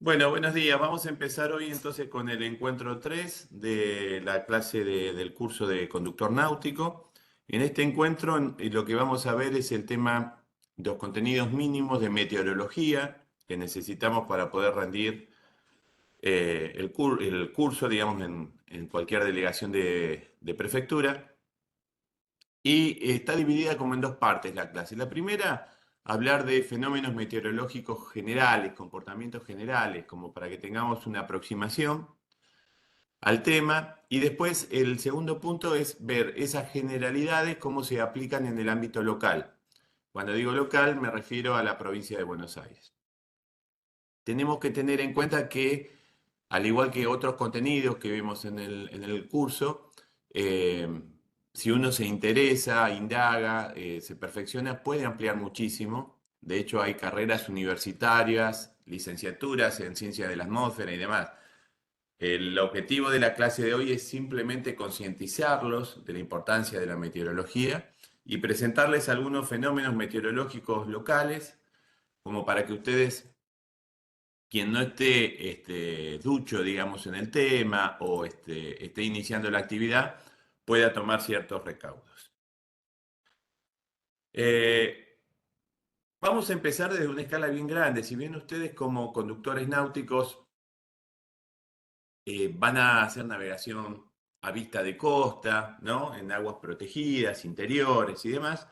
Bueno, buenos días. Vamos a empezar hoy entonces con el encuentro 3 de la clase del curso de conductor náutico. En este encuentro lo que vamos a ver es el tema de los contenidos mínimos de meteorología que necesitamos para poder rendir el curso, digamos, en cualquier delegación de prefectura. Y está dividida como en dos partes la clase. La primera, hablar de fenómenos meteorológicos generales, comportamientos generales, como para que tengamos una aproximación al tema. Y después el segundo punto es ver esas generalidades, cómo se aplican en el ámbito local. Cuando digo local, me refiero a la provincia de Buenos Aires. Tenemos que tener en cuenta que, al igual que otros contenidos que vemos en el curso, eh, si uno se interesa, indaga, se perfecciona, puede ampliar muchísimo. De hecho, hay carreras universitarias, licenciaturas en ciencia de la atmósfera y demás. El objetivo de la clase de hoy es simplemente concientizarlos de la importancia de la meteorología y presentarles algunos fenómenos meteorológicos locales, como para que ustedes, quien no esté ducho, digamos, en el tema o esté iniciando la actividad, pueda tomar ciertos recaudos. Eh, Vamos a empezar desde una escala bien grande. Si bien ustedes como conductores náuticos van a hacer navegación a vista de costa, ¿no? En aguas protegidas, interiores y demás,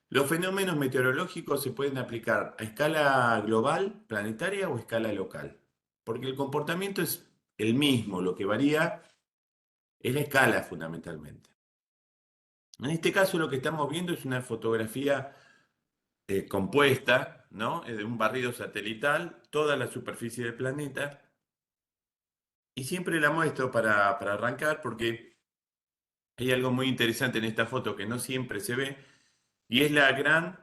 los fenómenos meteorológicos se pueden aplicar a escala global, planetaria o a escala local, porque el comportamiento es el mismo, lo que varía es la escala fundamentalmente. En este caso lo que estamos viendo es una fotografía compuesta, ¿no? De un barrido satelital, toda la superficie del planeta, y siempre la muestro para arrancar porque hay algo muy interesante en esta foto que no siempre se ve, y es la gran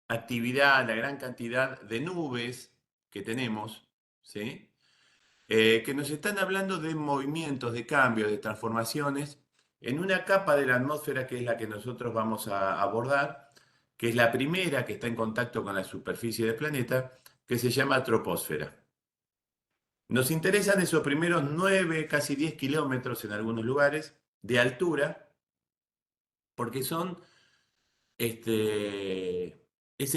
actividad, la gran cantidad de nubes que tenemos, ¿sí? Que nos están hablando de movimientos, de cambios, de transformaciones en una capa de la atmósfera que es la que nosotros vamos a abordar, que es la primera que está en contacto con la superficie del planeta, que se llama troposfera. Nos interesan esos primeros 9, casi 10 kilómetros en algunos lugares de altura, porque es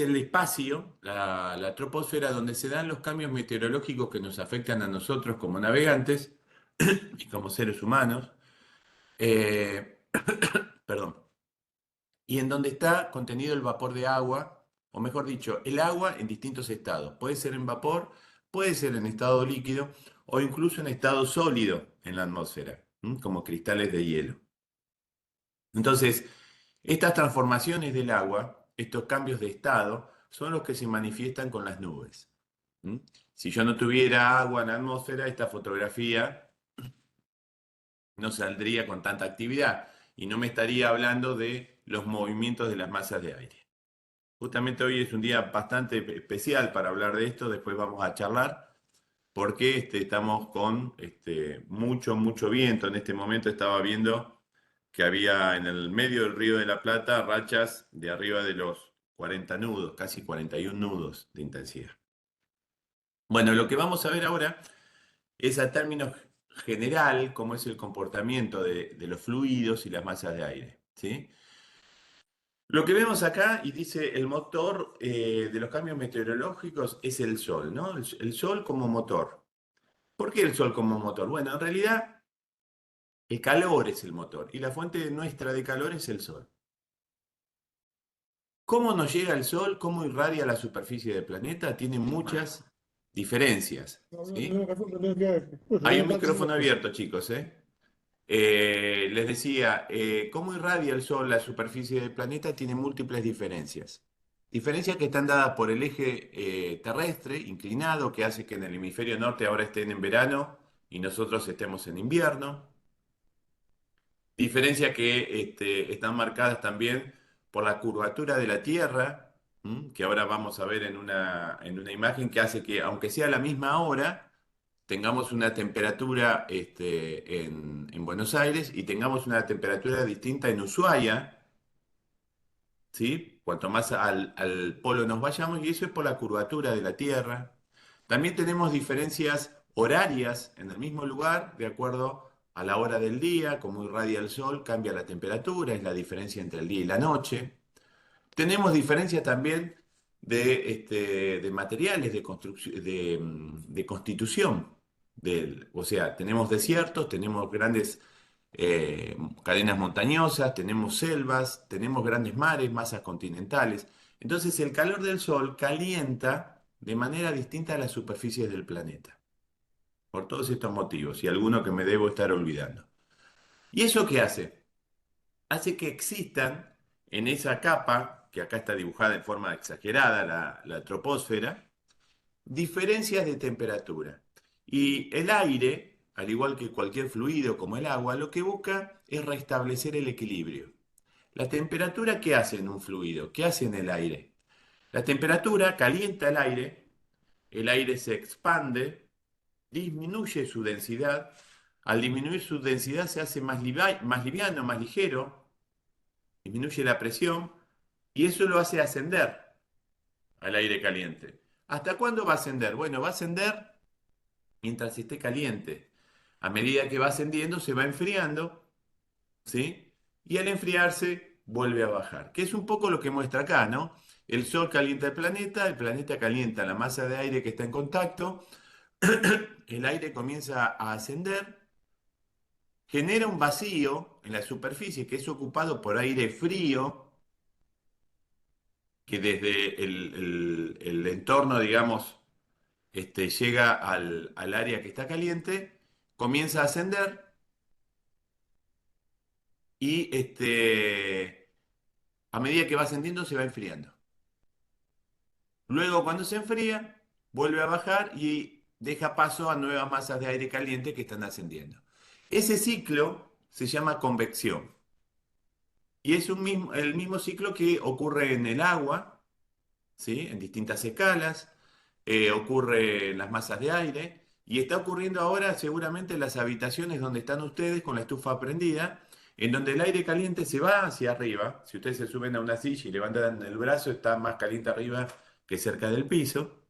el espacio, la troposfera, donde se dan los cambios meteorológicos que nos afectan a nosotros como navegantes y como seres humanos, eh, perdón, y en donde está contenido el vapor de agua, o mejor dicho, el agua en distintos estados. Puede ser en vapor, puede ser en estado líquido o incluso en estado sólido en la atmósfera, como cristales de hielo. Entonces, estas transformaciones del agua, estos cambios de estado, son los que se manifiestan con las nubes. ¿Mm? Si yo no tuviera agua en la atmósfera, esta fotografía no saldría con tanta actividad y no me estaría hablando de los movimientos de las masas de aire. Justamente hoy es un día bastante especial para hablar de esto, después vamos a charlar, porque estamos con mucho viento. En este momento estaba viendo que había en el medio del Río de la Plata rachas de arriba de los 40 nudos, casi 41 nudos de intensidad. Bueno, lo que vamos a ver ahora es a términos general cómo es el comportamiento de los fluidos y las masas de aire, ¿sí? Lo que vemos acá, y dice el motor de los cambios meteorológicos, es el Sol, ¿no? El Sol como motor. ¿Por qué el Sol como motor? Bueno, en realidad el calor es el motor y la fuente nuestra de calor es el Sol. ¿Cómo nos llega el Sol? ¿Cómo irradia la superficie del planeta? Tiene muchas diferencias, ¿sí? Hay un micrófono abierto, chicos, ¿eh? Les decía, cómo irradia el Sol la superficie del planeta tiene múltiples diferencias. Diferencias que están dadas por el eje terrestre inclinado, que hace que en el hemisferio norte ahora estén en verano y nosotros estemos en invierno. Diferencias que están marcadas también por la curvatura de la Tierra, que ahora vamos a ver en una imagen que hace que, aunque sea la misma hora, tengamos una temperatura en Buenos Aires y tengamos una temperatura distinta en Ushuaia, ¿sí? Cuanto más al polo nos vayamos, y eso es por la curvatura de la Tierra. También tenemos diferencias horarias en el mismo lugar, de acuerdo a la hora del día, como irradia el sol, cambia la temperatura, es la diferencia entre el día y la noche. Tenemos diferencias también de materiales de construcción, de constitución. O sea, tenemos desiertos, tenemos grandes cadenas montañosas, tenemos selvas, tenemos grandes mares, masas continentales. Entonces, el calor del Sol calienta de manera distinta a las superficies del planeta, por todos estos motivos, y algunos que me debo estar olvidando. ¿Y eso qué hace? Hace que existan en esa capa, que acá está dibujada en forma exagerada, la troposfera, diferencias de temperatura. Y el aire, al igual que cualquier fluido como el agua, lo que busca es restablecer el equilibrio. La temperatura, ¿qué hace en un fluido? ¿Qué hace en el aire? La temperatura calienta el aire se expande, disminuye su densidad. Al disminuir su densidad se hace más liviano, más ligero, disminuye la presión y eso lo hace ascender al aire caliente. ¿Hasta cuándo va a ascender? Bueno, va a ascender mientras esté caliente. A medida que va ascendiendo se va enfriando, ¿sí? Y al enfriarse vuelve a bajar, que es un poco lo que muestra acá, ¿no? El Sol calienta el planeta calienta la masa de aire que está en contacto, el aire comienza a ascender, genera un vacío en la superficie que es ocupado por aire frío, que desde el entorno, digamos, llega al área que está caliente, comienza a ascender y a medida que va ascendiendo se va enfriando. Luego, cuando se enfría, vuelve a bajar y deja paso a nuevas masas de aire caliente que están ascendiendo. Ese ciclo se llama convección y es el mismo ciclo que ocurre en el agua, ¿sí? En distintas escalas, ocurre en las masas de aire y está ocurriendo ahora seguramente en las habitaciones donde están ustedes con la estufa prendida, en donde el aire caliente se va hacia arriba. Si ustedes se suben a una silla y levantan el brazo, está más caliente arriba que cerca del piso.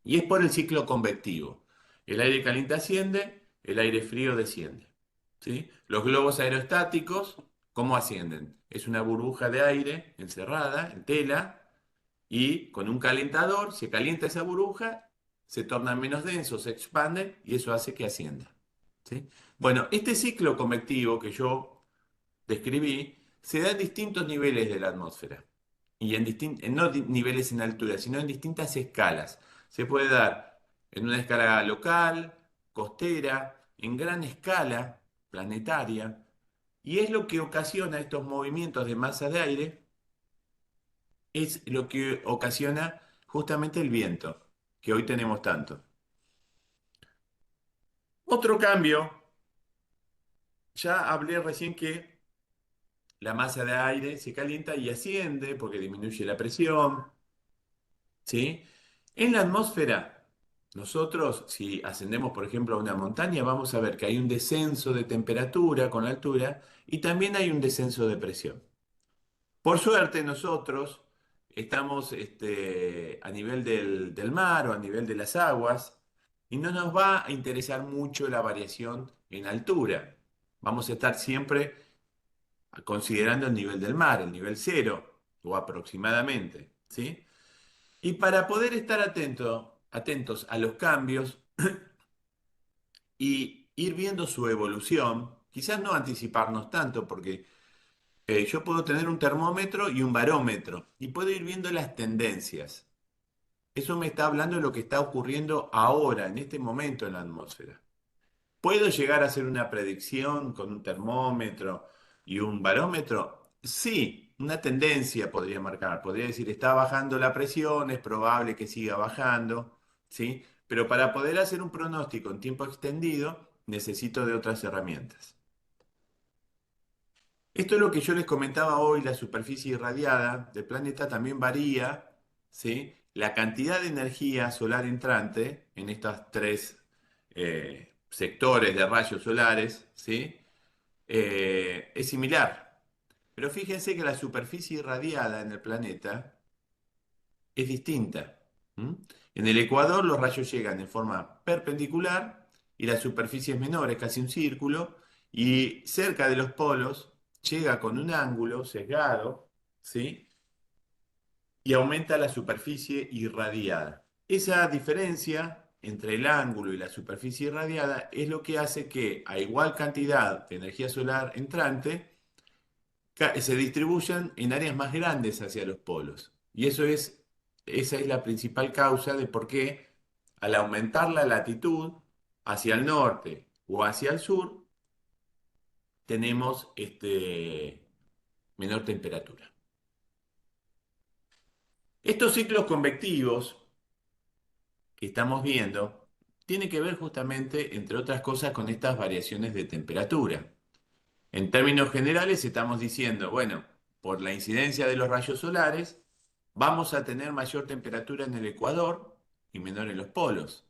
Y es por el ciclo convectivo. El aire caliente asciende, el aire frío desciende. ¿Sí? Los globos aerostáticos, ¿cómo ascienden? Es una burbuja de aire encerrada en tela y con un calentador se calienta esa burbuja, se torna menos denso, se expande y eso hace que ascienda. ¿Sí? Bueno, este ciclo convectivo que yo describí se da en distintos niveles de la atmósfera y no niveles en altura, sino en distintas escalas. Se puede dar en una escala local, costera, en gran escala, planetaria, y es lo que ocasiona estos movimientos de masa de aire, es lo que ocasiona justamente el viento, que hoy tenemos tanto. Otro cambio, ya hablé recién que la masa de aire se calienta y asciende porque disminuye la presión, ¿sí? En la atmósfera, nosotros, si ascendemos, por ejemplo, a una montaña, vamos a ver que hay un descenso de temperatura con la altura y también hay un descenso de presión. Por suerte, nosotros estamos a nivel del mar o a nivel de las aguas y no nos va a interesar mucho la variación en altura. Vamos a estar siempre considerando el nivel del mar, el nivel cero o aproximadamente, ¿sí? Y para poder estar atentos a los cambios y ir viendo su evolución, quizás no anticiparnos tanto, porque yo puedo tener un termómetro y un barómetro y puedo ir viendo las tendencias. Eso me está hablando de lo que está ocurriendo ahora, en este momento en la atmósfera. ¿Puedo llegar a hacer una predicción con un termómetro y un barómetro? Sí, una tendencia podría marcar. Podría decir, está bajando la presión, es probable que siga bajando, ¿sí? Pero para poder hacer un pronóstico en tiempo extendido, necesito de otras herramientas. Esto es lo que yo les comentaba hoy, la superficie irradiada del planeta también varía, ¿sí? La cantidad de energía solar entrante en estos tres sectores de rayos solares, ¿sí? Es similar. Pero fíjense que la superficie irradiada en el planeta es distinta. ¿M? En el ecuador los rayos llegan en forma perpendicular y la superficie es menor, es casi un círculo, y cerca de los polos llega con un ángulo sesgado, ¿sí? Y aumenta la superficie irradiada. Esa diferencia entre el ángulo y la superficie irradiada es lo que hace que a igual cantidad de energía solar entrante se distribuyan en áreas más grandes hacia los polos. Y esa es la principal causa de por qué al aumentar la latitud hacia el norte o hacia el sur tenemos menor temperatura. Estos ciclos convectivos que estamos viendo tiene que ver justamente, entre otras cosas, con estas variaciones de temperatura. En términos generales estamos diciendo, bueno, por la incidencia de los rayos solares, vamos a tener mayor temperatura en el ecuador y menor en los polos.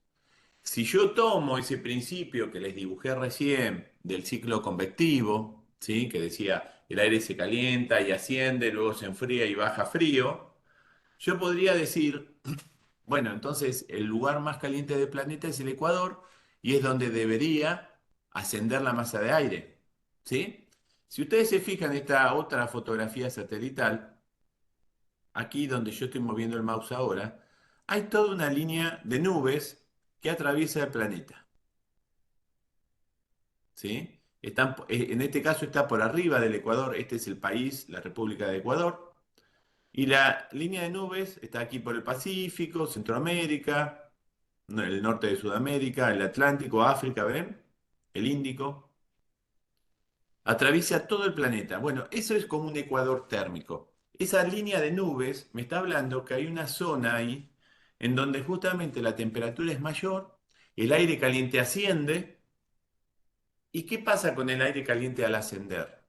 Si yo tomo ese principio que les dibujé recién del ciclo convectivo, ¿sí? Que decía el aire se calienta y asciende, luego se enfría y baja frío, yo podría decir bueno, entonces el lugar más caliente del planeta es el Ecuador y es donde debería ascender la masa de aire. ¿Sí? Si ustedes se fijan en esta otra fotografía satelital, aquí donde yo estoy moviendo el mouse ahora, hay toda una línea de nubes que atraviesa el planeta. ¿Sí? En este caso está por arriba del Ecuador, este es el país, la República de Ecuador, y la línea de nubes está aquí por el Pacífico, Centroamérica, el norte de Sudamérica, el Atlántico, África, ¿ven? El Índico. Atraviesa todo el planeta. Bueno, eso es como un ecuador térmico. Esa línea de nubes me está hablando que hay una zona ahí en donde justamente la temperatura es mayor, el aire caliente asciende. ¿Y qué pasa con el aire caliente al ascender?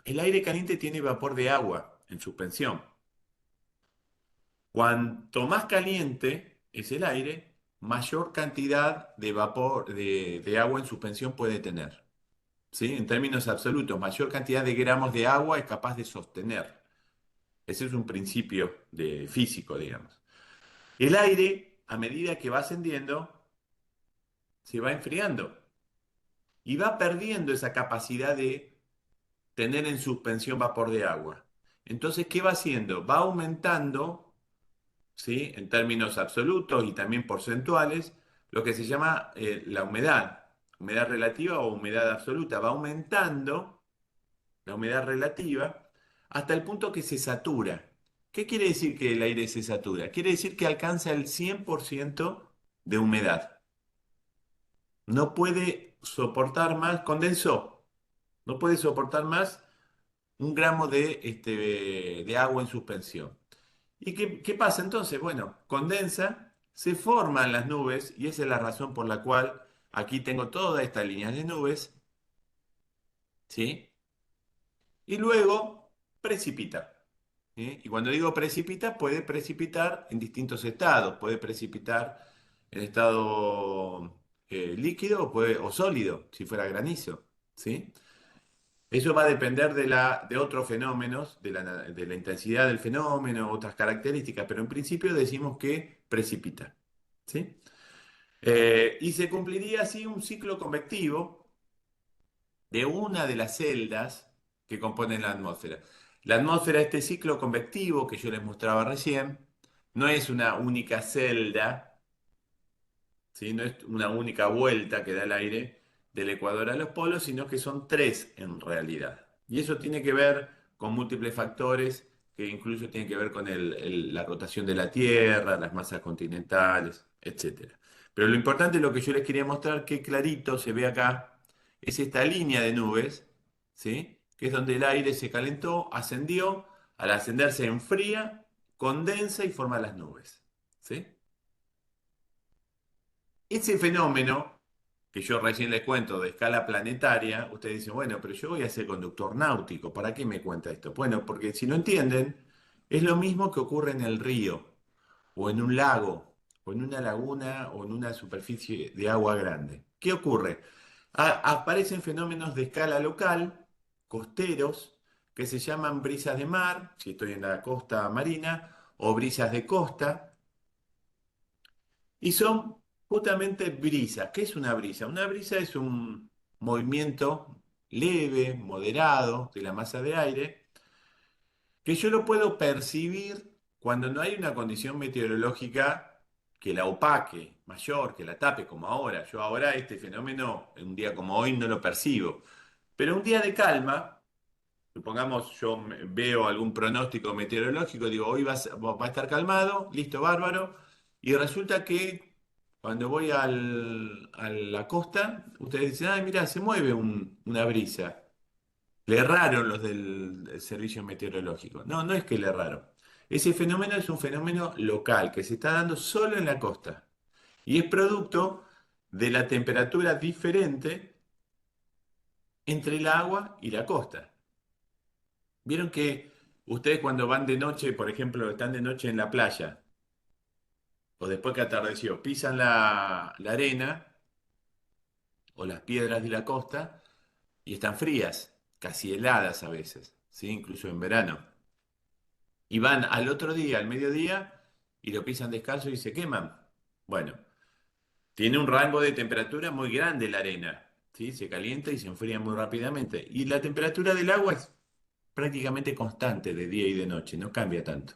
El aire caliente tiene vapor de agua en suspensión. Cuanto más caliente es el aire, mayor cantidad de vapor de agua en suspensión puede tener. ¿Sí? En términos absolutos, mayor cantidad de gramos de agua es capaz de sostener. Ese es un principio físico, digamos. El aire, a medida que va ascendiendo, se va enfriando y va perdiendo esa capacidad de tener en suspensión vapor de agua. Entonces, ¿qué va haciendo? Va aumentando, ¿sí? En términos absolutos y también porcentuales, lo que se llama la humedad relativa o humedad absoluta. Va aumentando la humedad relativa hasta el punto que se satura. ¿Qué quiere decir que el aire se satura? Quiere decir que alcanza el 100% de humedad. No puede soportar más, condensó, no puede soportar más un gramo de agua en suspensión. ¿Y qué pasa entonces? Bueno, condensa, se forman las nubes y esa es la razón por la cual aquí tengo toda esta línea de nubes, ¿sí? Y luego precipita. ¿Sí? Y cuando digo precipita, puede precipitar en distintos estados. Puede precipitar en estado líquido o sólido, si fuera granizo. ¿Sí? Eso va a depender de otros fenómenos, de la intensidad del fenómeno, otras características, pero en principio decimos que precipita. ¿Sí? Y se cumpliría así un ciclo convectivo de una de las celdas que componen la atmósfera. La atmósfera, este ciclo convectivo que yo les mostraba recién, no es una única celda, ¿sí? No es una única vuelta que da el aire del ecuador a los polos, sino que son tres en realidad. Y eso tiene que ver con múltiples factores que incluso tienen que ver con la rotación de la Tierra, las masas continentales, etcétera. Pero lo importante, lo que yo les quería mostrar, que clarito se ve acá, es esta línea de nubes, ¿sí? Que es donde el aire se calentó, ascendió, al ascender se enfría, condensa y forma las nubes, ¿sí? Ese fenómeno que yo recién les cuento de escala planetaria, ustedes dicen, bueno, pero yo voy a ser conductor náutico, ¿para qué me cuenta esto? Bueno, porque si no entienden, es lo mismo que ocurre en el río, o en un lago, o en una laguna, o en una superficie de agua grande. ¿Qué ocurre? Aparecen fenómenos de escala local, costeros, que se llaman brisas de mar, si estoy en la costa marina, o brisas de costa, Y son justamente brisas. ¿Qué es una brisa? Una brisa es un movimiento leve, moderado de la masa de aire, que yo lo puedo percibir cuando no hay una condición meteorológica que la opaque, mayor, que la tape, como ahora. Yo ahora este fenómeno, en un día como hoy, no lo percibo. Pero un día de calma, supongamos veo algún pronóstico meteorológico, digo, hoy va a estar calmado, listo, bárbaro, y resulta que cuando voy a la costa, ustedes dicen, ay, mira, se mueve una brisa. Le erraron los del servicio meteorológico. No, no es que le erraron. Ese fenómeno es un fenómeno local que se está dando solo en la costa y es producto de la temperatura diferente entre el agua y la costa. Vieron que ustedes cuando van de noche, por ejemplo, están de noche en la playa o después que atardeció, pisan la arena o las piedras de la costa y están frías, casi heladas a veces, ¿sí? Incluso en verano. Y van al otro día, al mediodía, y lo pisan descalzo y se queman. Bueno, tiene un rango de temperatura muy grande la arena, ¿sí? Se calienta y se enfría muy rápidamente. Y la temperatura del agua es prácticamente constante de día y de noche, no cambia tanto.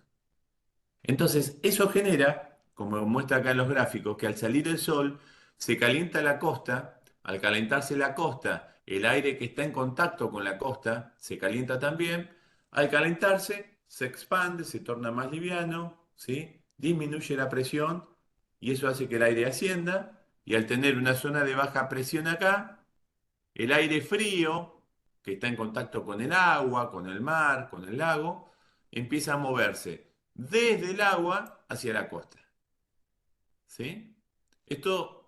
Entonces, eso genera, como muestra acá en los gráficos, que al salir el sol se calienta la costa, al calentarse la costa, el aire que está en contacto con la costa se calienta también, al calentarse se expande, se torna más liviano, ¿sí? Disminuye la presión y eso hace que el aire ascienda y al tener una zona de baja presión acá, el aire frío, que está en contacto con el agua, con el mar, con el lago, empieza a moverse desde el agua hacia la costa. ¿Sí? Esto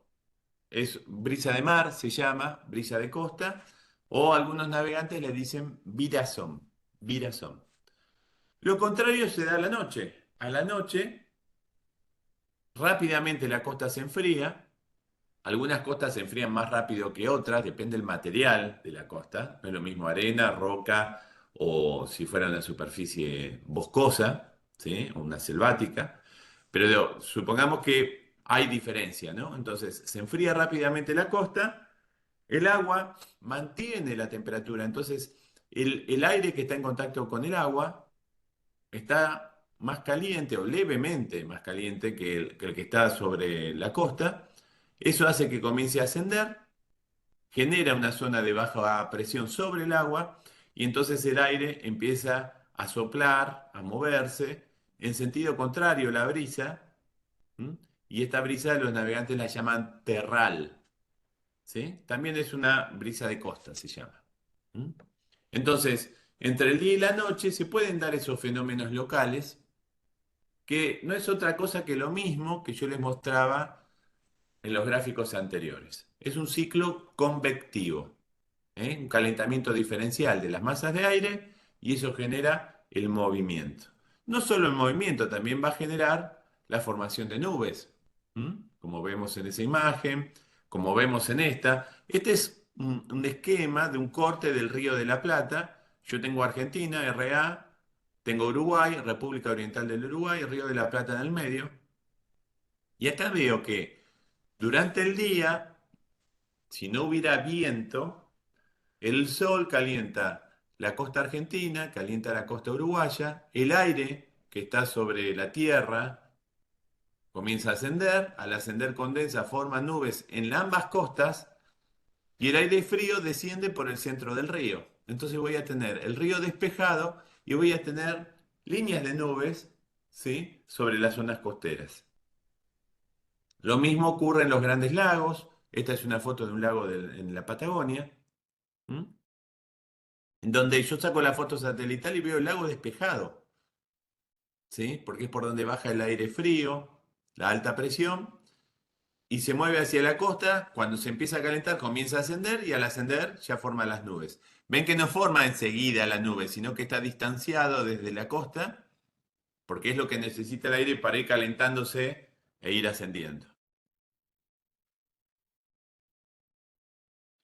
es brisa de mar, se llama, brisa de costa, o algunos navegantes le dicen virazón, virazón. Lo contrario se da a la noche. A la noche, rápidamente la costa se enfría. Algunas costas se enfrían más rápido que otras, depende del material de la costa. No es lo mismo arena, roca o si fuera una superficie boscosa, ¿sí? O una selvática. Pero supongamos que hay diferencia, ¿no? Entonces se enfría rápidamente la costa, el agua mantiene la temperatura. Entonces el aire que está en contacto con el agua está más caliente o levemente más caliente que el que está sobre la costa. Eso hace que comience a ascender, genera una zona de baja presión sobre el agua y entonces el aire empieza a soplar, a moverse en sentido contrario a la brisa. ¿M? Y esta brisa los navegantes la llaman terral, ¿sí? También es una brisa de costa, se llama. ¿M? Entonces, entre el día y la noche se pueden dar esos fenómenos locales que no es otra cosa que lo mismo que yo les mostraba en los gráficos anteriores. Es un ciclo convectivo, ¿eh? Un calentamiento diferencial de las masas de aire y eso genera el movimiento. No solo el movimiento, también va a generar la formación de nubes, ¿m? Como vemos en esa imagen, como vemos en esta. Este es un esquema de un corte del Río de la Plata. Yo tengo Argentina, RA, tengo Uruguay, República Oriental del Uruguay, Río de la Plata en el medio. Y acá veo que durante el día, si no hubiera viento, el sol calienta la costa argentina, calienta la costa uruguaya, el aire que está sobre la tierra comienza a ascender, al ascender condensa, forma nubes en ambas costas y el aire frío desciende por el centro del río. Entonces voy a tener el río despejado y voy a tener líneas de nubes, ¿sí? Sobre las zonas costeras. Lo mismo ocurre en los grandes lagos. Esta es una foto de un lago en la Patagonia, ¿m? En donde yo saco la foto satelital y veo el lago despejado, ¿sí? Porque es por donde baja el aire frío, la alta presión, y se mueve hacia la costa. Cuando se empieza a calentar, comienza a ascender y al ascender ya forma las nubes. Ven que no forma enseguida la nube, sino que está distanciado desde la costa, porque es lo que necesita el aire para ir calentándose e ir ascendiendo.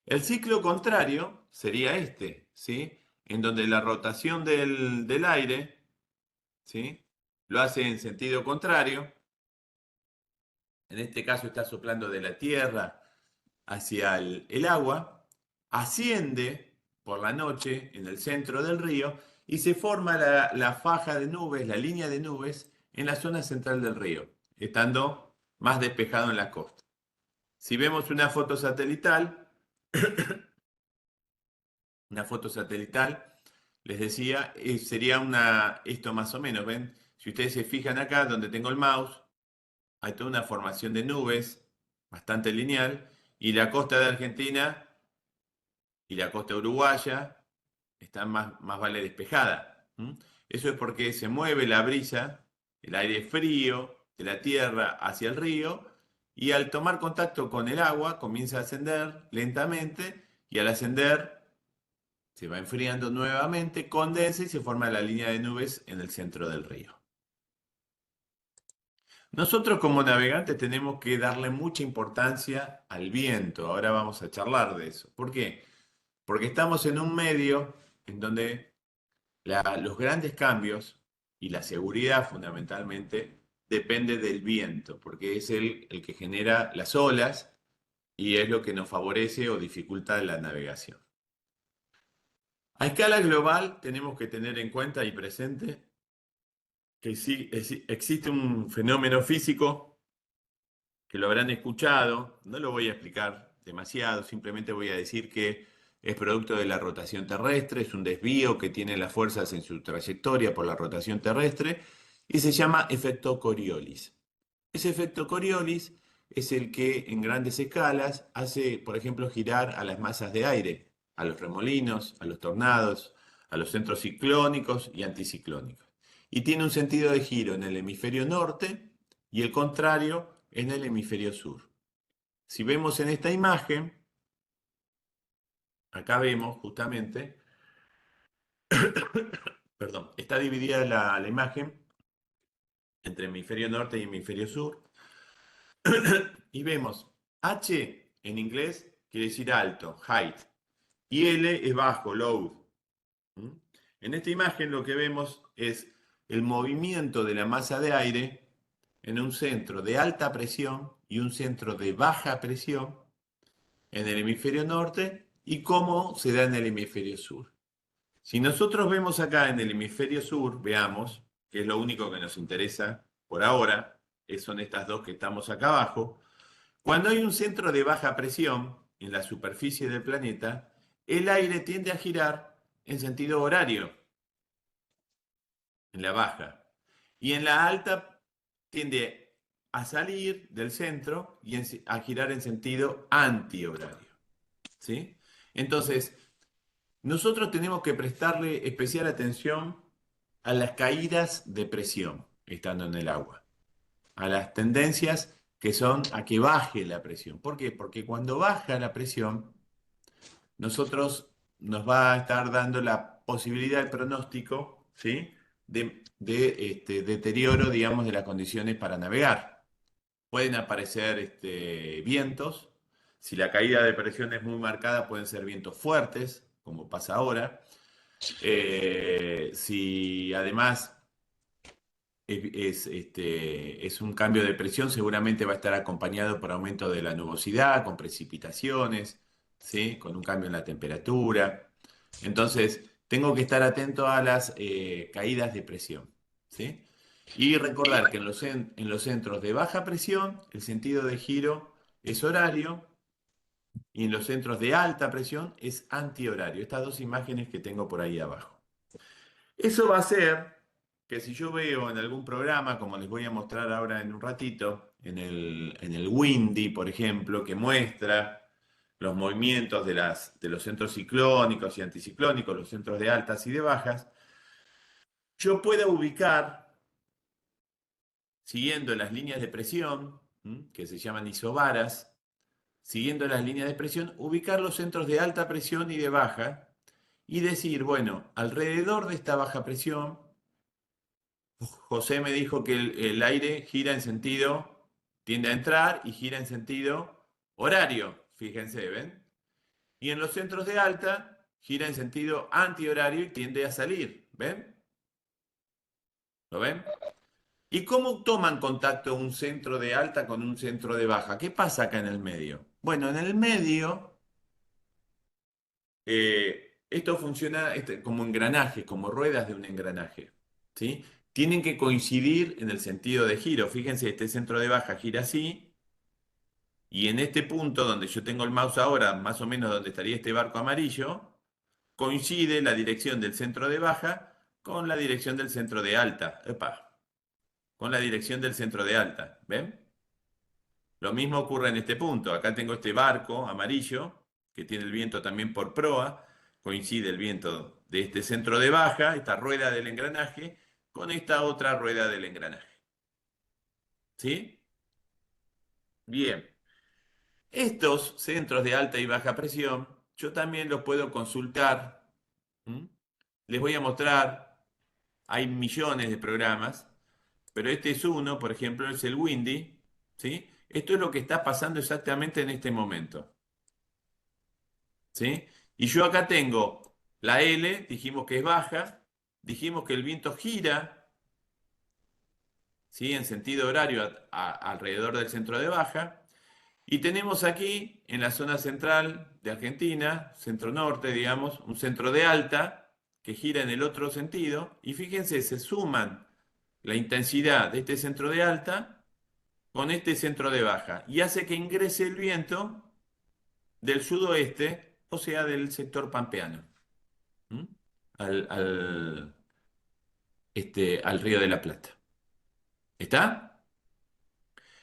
El ciclo contrario sería este, ¿sí? En donde la rotación del aire, ¿sí? Lo hace en sentido contrario, en este caso está soplando de la tierra hacia el agua, asciende por la noche en el centro del río y se forma la faja de nubes, la línea de nubes, en la zona central del río, estando más despejado en la costa. Si vemos una foto satelital, les decía, sería esto más o menos, ¿ven? Si ustedes se fijan acá donde tengo el mouse, hay toda una formación de nubes bastante lineal y la costa de Argentina y la costa uruguaya están más vale despejada. ¿M? Eso es porque se mueve la brisa, el aire frío de la tierra hacia el río y al tomar contacto con el agua comienza a ascender lentamente y al ascender se va enfriando nuevamente, condensa y se forma la línea de nubes en el centro del río. Nosotros como navegantes tenemos que darle mucha importancia al viento. Ahora vamos a charlar de eso. ¿Por qué? Porque estamos en un medio en donde los grandes cambios y la seguridad fundamentalmente depende del viento, porque es el que genera las olas y es lo que nos favorece o dificulta la navegación. A escala global tenemos que tener en cuenta y presente que sí, existe un fenómeno físico que lo habrán escuchado, no lo voy a explicar demasiado, simplemente voy a decir que es producto de la rotación terrestre, es un desvío que tiene las fuerzas en su trayectoria por la rotación terrestre y se llama efecto Coriolis. Ese efecto Coriolis es el que en grandes escalas hace, por ejemplo, girar a las masas de aire, a los remolinos, a los tornados, a los centros ciclónicos y anticiclónicos. Y tiene un sentido de giro en el hemisferio norte y el contrario en el hemisferio sur. Si vemos en esta imagen, acá vemos justamente, perdón, está dividida la imagen entre hemisferio norte y hemisferio sur. Y vemos H en inglés quiere decir alto, height, y L es bajo, low. ¿Mm? En esta imagen lo que vemos es el movimiento de la masa de aire en un centro de alta presión y un centro de baja presión en el hemisferio norte y cómo se da en el hemisferio sur. Si nosotros vemos acá en el hemisferio sur, veamos, que es lo único que nos interesa por ahora, son estas dos que estamos acá abajo, cuando hay un centro de baja presión en la superficie del planeta, el aire tiende a girar en sentido horario, en la baja, y en la alta tiende a salir del centro y a girar en sentido antihorario. ¿Sí? Entonces, nosotros tenemos que prestarle especial atención a las caídas de presión estando en el agua, a las tendencias que son a que baje la presión. ¿Por qué? Porque cuando baja la presión, nosotros nos va a estar dando la posibilidad, el pronóstico, ¿sí? de deterioro, digamos, de las condiciones para navegar. Pueden aparecer vientos. Si la caída de presión es muy marcada, pueden ser vientos fuertes, como pasa ahora. Si además es un cambio de presión, seguramente va a estar acompañado por aumento de la nubosidad, con precipitaciones, ¿sí? Con un cambio en la temperatura. Entonces, tengo que estar atento a las caídas de presión, ¿sí? Y recordar que en los centros de baja presión el sentido de giro es horario y en los centros de alta presión es antihorario. Estas dos imágenes que tengo por ahí abajo. Eso va a hacer que si yo veo en algún programa, como les voy a mostrar ahora en un ratito, en el Windy, por ejemplo, que muestra los movimientos de los centros ciclónicos y anticiclónicos, los centros de altas y de bajas, yo puedo ubicar, siguiendo las líneas de presión, que se llaman isobaras, siguiendo las líneas de presión, ubicar los centros de alta presión y de baja, y decir, bueno, alrededor de esta baja presión, José me dijo que el aire gira en sentido, tiende a entrar y gira en sentido horario, fíjense, ¿ven? Y en los centros de alta gira en sentido antihorario y tiende a salir, ¿ven? ¿Lo ven? ¿Y cómo toman contacto un centro de alta con un centro de baja? ¿Qué pasa acá en el medio? Bueno, en el medio esto funciona como engranajes, como ruedas de un engranaje, ¿sí? Tienen que coincidir en el sentido de giro. Fíjense, este centro de baja gira así, y en este punto donde yo tengo el mouse ahora, más o menos donde estaría este barco amarillo, coincide la dirección del centro de baja con la dirección del centro de alta. Epa, con la dirección del centro de alta. ¿Ven? Lo mismo ocurre en este punto. Acá tengo este barco amarillo que tiene el viento también por proa. Coincide el viento de este centro de baja, esta rueda del engranaje, con esta otra rueda del engranaje. ¿Sí? Bien. Estos centros de alta y baja presión, yo también los puedo consultar. ¿Mm? Les voy a mostrar, hay millones de programas, pero este es uno, por ejemplo, es el Windy. ¿Sí? Esto es lo que está pasando exactamente en este momento. ¿Sí? Y yo acá tengo la L, dijimos que es baja, dijimos que el viento gira, ¿sí? En sentido horario alrededor del centro de baja, y tenemos aquí en la zona central de Argentina, centro norte, digamos, un centro de alta que gira en el otro sentido, y fíjense, se suman la intensidad de este centro de alta con este centro de baja, y hace que ingrese el viento del sudoeste, o sea, del sector pampeano. ¿Mm? al, al, al Río de la Plata. ¿Está?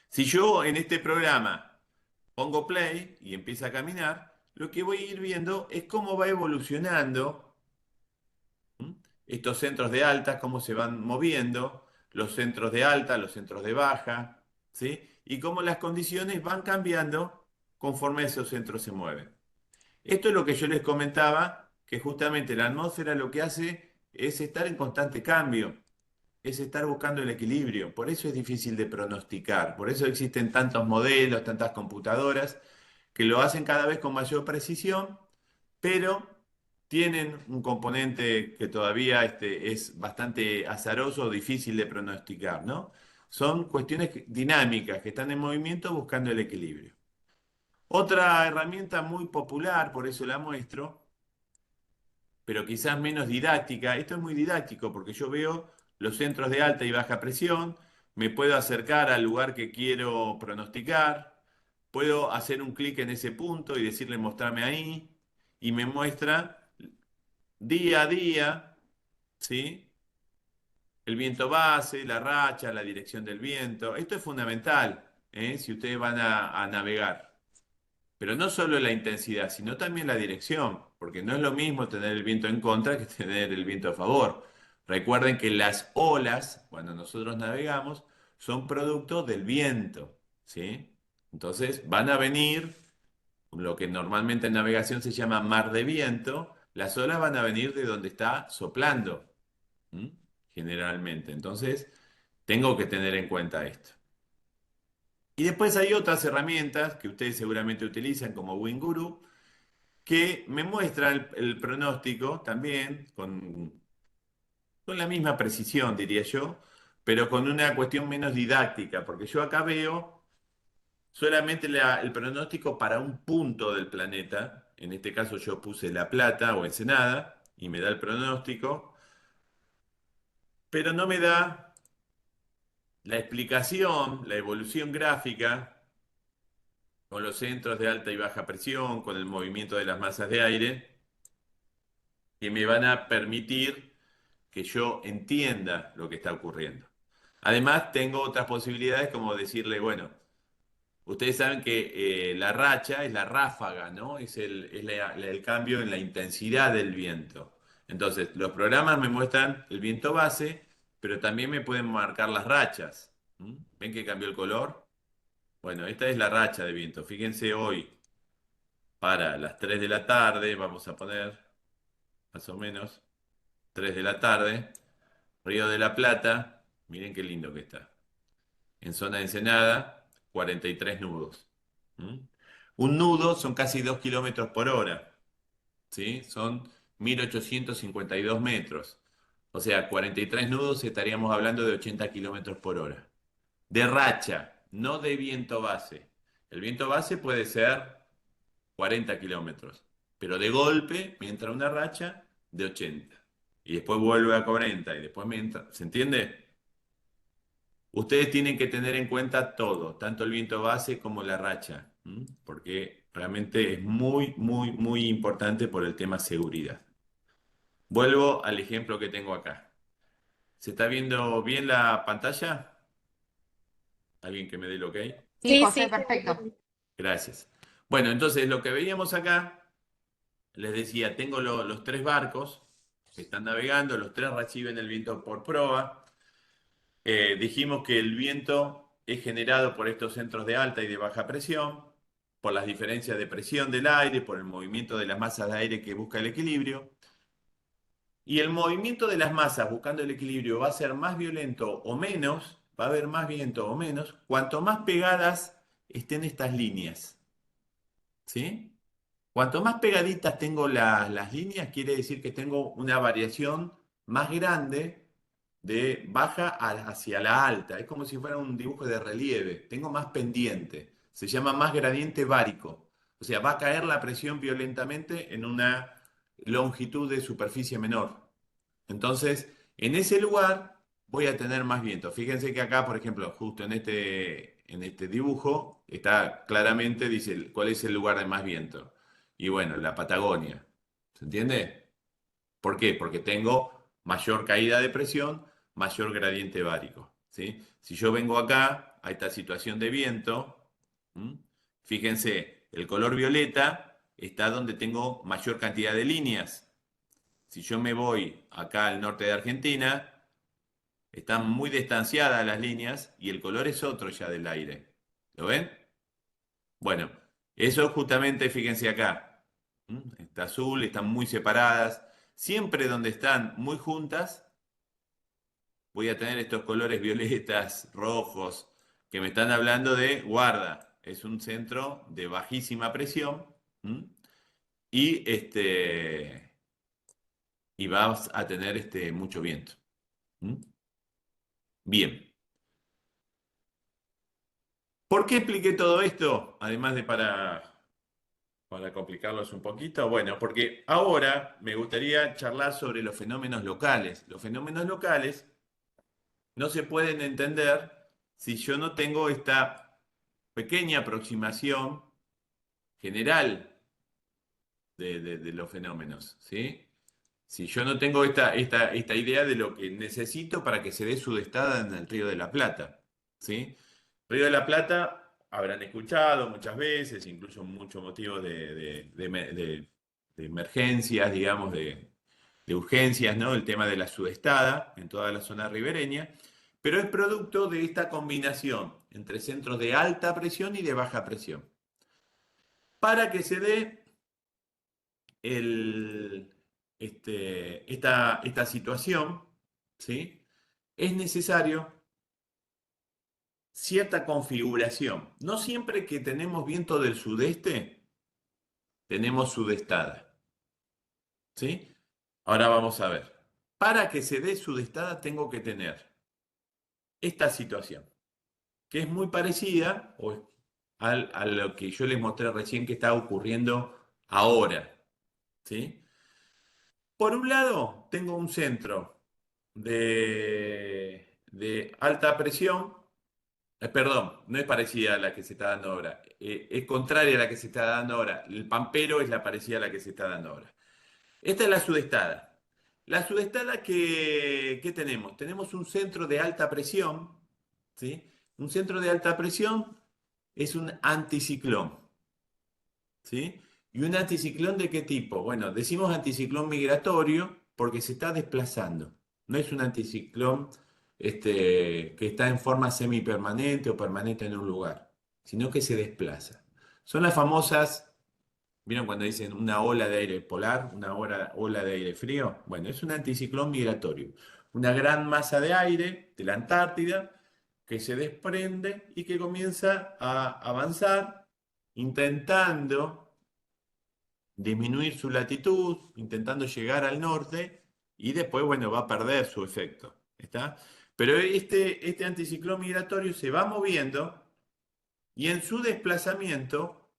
Si yo en este programa pongo play y empieza a caminar, lo que voy a ir viendo es cómo va evolucionando. ¿Mm? Estos centros de alta, cómo se van moviendo, los centros de alta, los centros de baja, ¿sí? Y cómo las condiciones van cambiando conforme esos centros se mueven. Esto es lo que yo les comentaba, que justamente la atmósfera lo que hace es estar en constante cambio. Es estar buscando el equilibrio. Por eso es difícil de pronosticar. Por eso existen tantos modelos, tantas computadoras que lo hacen cada vez con mayor precisión, pero tienen un componente que todavía es bastante azaroso o difícil de pronosticar, ¿no? Son cuestiones dinámicas que están en movimiento buscando el equilibrio. Otra herramienta muy popular, por eso la muestro, pero quizás menos didáctica. Esto es muy didáctico porque yo veo los centros de alta y baja presión, me puedo acercar al lugar que quiero pronosticar, puedo hacer un clic en ese punto y decirle mostrarme ahí, y me muestra día a día, ¿sí? El viento base, la racha, la dirección del viento. Esto es fundamental, ¿eh? Si ustedes van a navegar. Pero no solo la intensidad, sino también la dirección, porque no es lo mismo tener el viento en contra que tener el viento a favor. Recuerden que las olas, cuando nosotros navegamos, son producto del viento, ¿sí? Entonces van a venir, lo que normalmente en navegación se llama mar de viento, las olas van a venir de donde está soplando, ¿m? Generalmente. Entonces, tengo que tener en cuenta esto. Y después hay otras herramientas que ustedes seguramente utilizan como WinGuru, que me muestra el pronóstico también con la misma precisión, diría yo, pero con una cuestión menos didáctica, porque yo acá veo solamente el pronóstico para un punto del planeta. En este caso yo puse La Plata o Ensenada y me da el pronóstico, pero no me da la explicación, la evolución gráfica con los centros de alta y baja presión, con el movimiento de las masas de aire, que me van a permitir que yo entienda lo que está ocurriendo. Además, tengo otras posibilidades como decirle, bueno, ustedes saben que la racha es la ráfaga, ¿no? Es el cambio en la intensidad del viento. Entonces, los programas me muestran el viento base, pero también me pueden marcar las rachas. ¿Mm? ¿Ven que cambió el color? Bueno, esta es la racha de viento. Fíjense hoy, para las 3 de la tarde, vamos a poner más o menos 3 de la tarde. Río de la Plata, miren qué lindo que está. En zona de Ensenada, 43 nudos. ¿Mm? Un nudo son casi 2 kilómetros por hora, ¿sí? Son 1852 metros. O sea, 43 nudos estaríamos hablando de 80 kilómetros por hora. De racha, no de viento base. El viento base puede ser 40 kilómetros, pero de golpe me entra una racha de 80. Y después vuelve a 40 y después me entra. ¿Se entiende? Ustedes tienen que tener en cuenta todo, tanto el viento base como la racha, ¿m? Porque realmente es muy, muy, muy importante por el tema seguridad. Vuelvo al ejemplo que tengo acá. ¿Se está viendo bien la pantalla? ¿Alguien que me dé el ok? Sí, Sí, José, sí, perfecto. Gracias. Bueno, entonces lo que veíamos acá, les decía, tengo los tres barcos que están navegando, los tres reciben el viento por proa. Dijimos que el viento es generado por estos centros de alta y de baja presión, por las diferencias de presión del aire, por el movimiento de las masas de aire que busca el equilibrio. Y el movimiento de las masas buscando el equilibrio va a ser más violento o menos, va a haber más viento o menos, cuanto más pegadas estén estas líneas. ¿Sí? Cuanto más pegaditas tengo las líneas, quiere decir que tengo una variación más grande de baja hacia la alta. Es como si fuera un dibujo de relieve. Tengo más pendiente. Se llama más gradiente bárico. O sea, va a caer la presión violentamente en una longitud de superficie menor. Entonces, en ese lugar voy a tener más viento. Fíjense que acá, por ejemplo, justo en este dibujo, está claramente, dice cuál es el lugar de más viento. Y bueno, la Patagonia. ¿Se entiende? ¿Por qué? Porque tengo mayor caída de presión, mayor gradiente bárico. ¿Sí? Si yo vengo acá a esta situación de viento, ¿m? Fíjense, el color violeta está donde tengo mayor cantidad de líneas. Si yo me voy acá al norte de Argentina, están muy distanciadas las líneas y el color es otro ya del aire. ¿Lo ven? Bueno, eso justamente, fíjense acá. Está azul, están muy separadas. Siempre donde están muy juntas, voy a tener estos colores violetas, rojos, que me están hablando de guarda. Es un centro de bajísima presión. ¿M? Y, y vas a tener mucho viento. ¿M? Bien. ¿Por qué expliqué todo esto? Además de para complicarlos un poquito. Bueno, porque ahora me gustaría charlar sobre los fenómenos locales. Los fenómenos locales no se pueden entender si yo no tengo esta pequeña aproximación general de los fenómenos, ¿sí? Si yo no tengo esta idea de lo que necesito para que se dé su destada en el Río de la Plata, ¿sí? Río de la Plata habrán escuchado muchas veces, incluso muchos motivos de emergencias, digamos, de urgencias, ¿no? El tema de la sudestada en toda la zona ribereña, pero es producto de esta combinación entre centros de alta presión y de baja presión. Para que se dé el, esta situación, ¿sí? Es necesario cierta configuración. No siempre que tenemos viento del sudeste, tenemos sudestada, ¿sí? Ahora vamos a ver. Para que se dé sudestada tengo que tener esta situación, que es muy parecida a lo que yo les mostré recién que está ocurriendo ahora, ¿sí? Por un lado, tengo un centro de alta presión. Perdón, no es parecida a la que se está dando ahora. Es contraria a la que se está dando ahora. El pampero es la parecida a la que se está dando ahora. Esta es la sudestada. La sudestada ¿qué tenemos? Tenemos un centro de alta presión, ¿sí? Un centro de alta presión es un anticiclón, ¿sí? ¿Y un anticiclón de qué tipo? Bueno, decimos anticiclón migratorio porque se está desplazando. No es un anticiclón que está en forma semipermanente o permanente en un lugar, sino que se desplaza. Son las famosas, ¿vieron cuando dicen una ola de aire polar, una ola de aire frío? Bueno, es un anticiclón migratorio. Una gran masa de aire de la Antártida que se desprende y que comienza a avanzar intentando disminuir su latitud, intentando llegar al norte y después, bueno, va a perder su efecto. ¿Está? Pero este anticiclón migratorio se va moviendo y en su desplazamiento,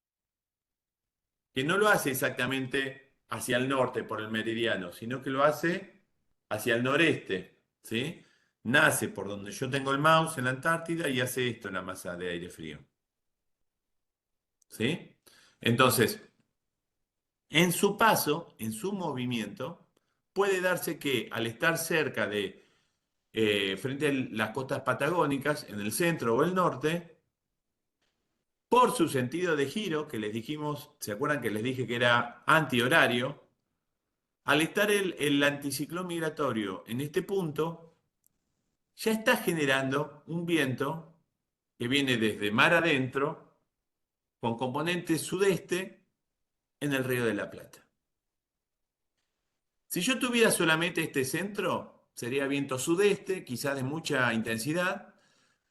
que no lo hace exactamente hacia el norte por el meridiano, sino que lo hace hacia el noreste, ¿sí? Nace por donde yo tengo el mouse en la Antártida y hace esto en la masa de aire frío, ¿sí? Entonces, en su paso, en su movimiento, puede darse que al estar cerca de, frente a las costas patagónicas, en el centro o el norte, por su sentido de giro, que les dijimos, ¿se acuerdan que les dije que era antihorario? Al estar el anticiclón migratorio en este punto, ya está generando un viento que viene desde mar adentro, con componente sudeste en el Río de la Plata. Si yo tuviera solamente este centro, sería viento sudeste, quizás de mucha intensidad,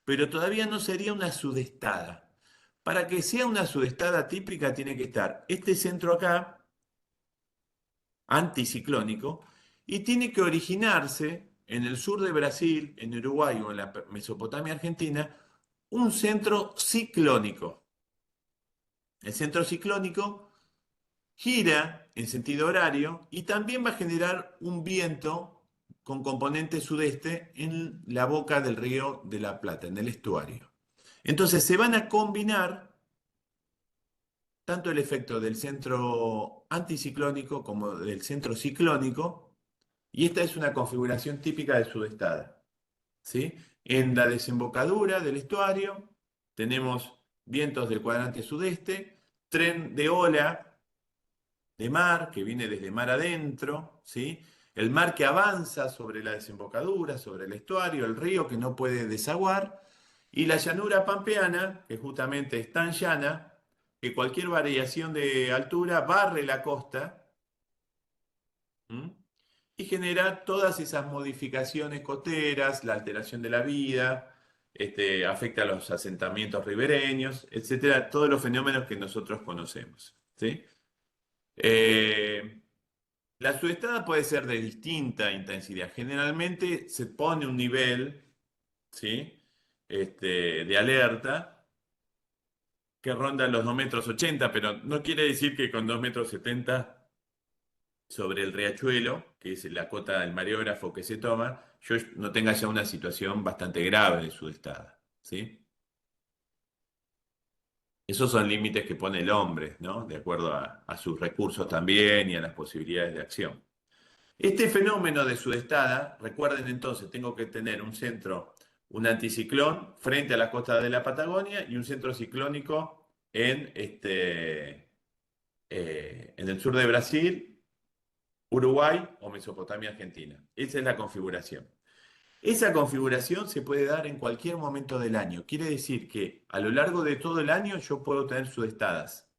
pero todavía no sería una sudestada. Para que sea una sudestada típica tiene que estar este centro acá, anticiclónico, y tiene que originarse en el sur de Brasil, en Uruguay o en la Mesopotamia argentina, un centro ciclónico. El centro ciclónico gira en sentido horario y también va a generar un viento con componente sudeste en la boca del río de la Plata, en el estuario. Entonces se van a combinar tanto el efecto del centro anticiclónico como del centro ciclónico, y esta es una configuración típica de sudestada, ¿sí? En la desembocadura del estuario tenemos vientos del cuadrante sudeste, tren de ola de mar que viene desde mar adentro, ¿sí? El mar que avanza sobre la desembocadura, sobre el estuario, el río que no puede desaguar, y la llanura pampeana, que justamente es tan llana que cualquier variación de altura barre la costa. ¿M? Y genera todas esas modificaciones costeras, la alteración de la vida, afecta a los asentamientos ribereños, etcétera, todos los fenómenos que nosotros conocemos, ¿sí? Eh, la sudestada puede ser de distinta intensidad. Generalmente se pone un nivel, ¿sí? De alerta que ronda los 2,80 metros, pero no quiere decir que con 2,70 metros sobre el riachuelo, que es la cota del mareógrafo que se toma, yo no tenga ya una situación bastante grave de sudestada, ¿sí? Esos son límites que pone el hombre, ¿no? De acuerdo a sus recursos también y a las posibilidades de acción. Este fenómeno de sudestada, recuerden entonces, tengo que tener un centro, un anticiclón frente a la costa de la Patagonia y un centro ciclónico en el sur de Brasil, Uruguay o Mesopotamia Argentina. Esa es la configuración. Esa configuración se puede dar en cualquier momento del año. Quiere decir que a lo largo de todo el año yo puedo tener sudestadas.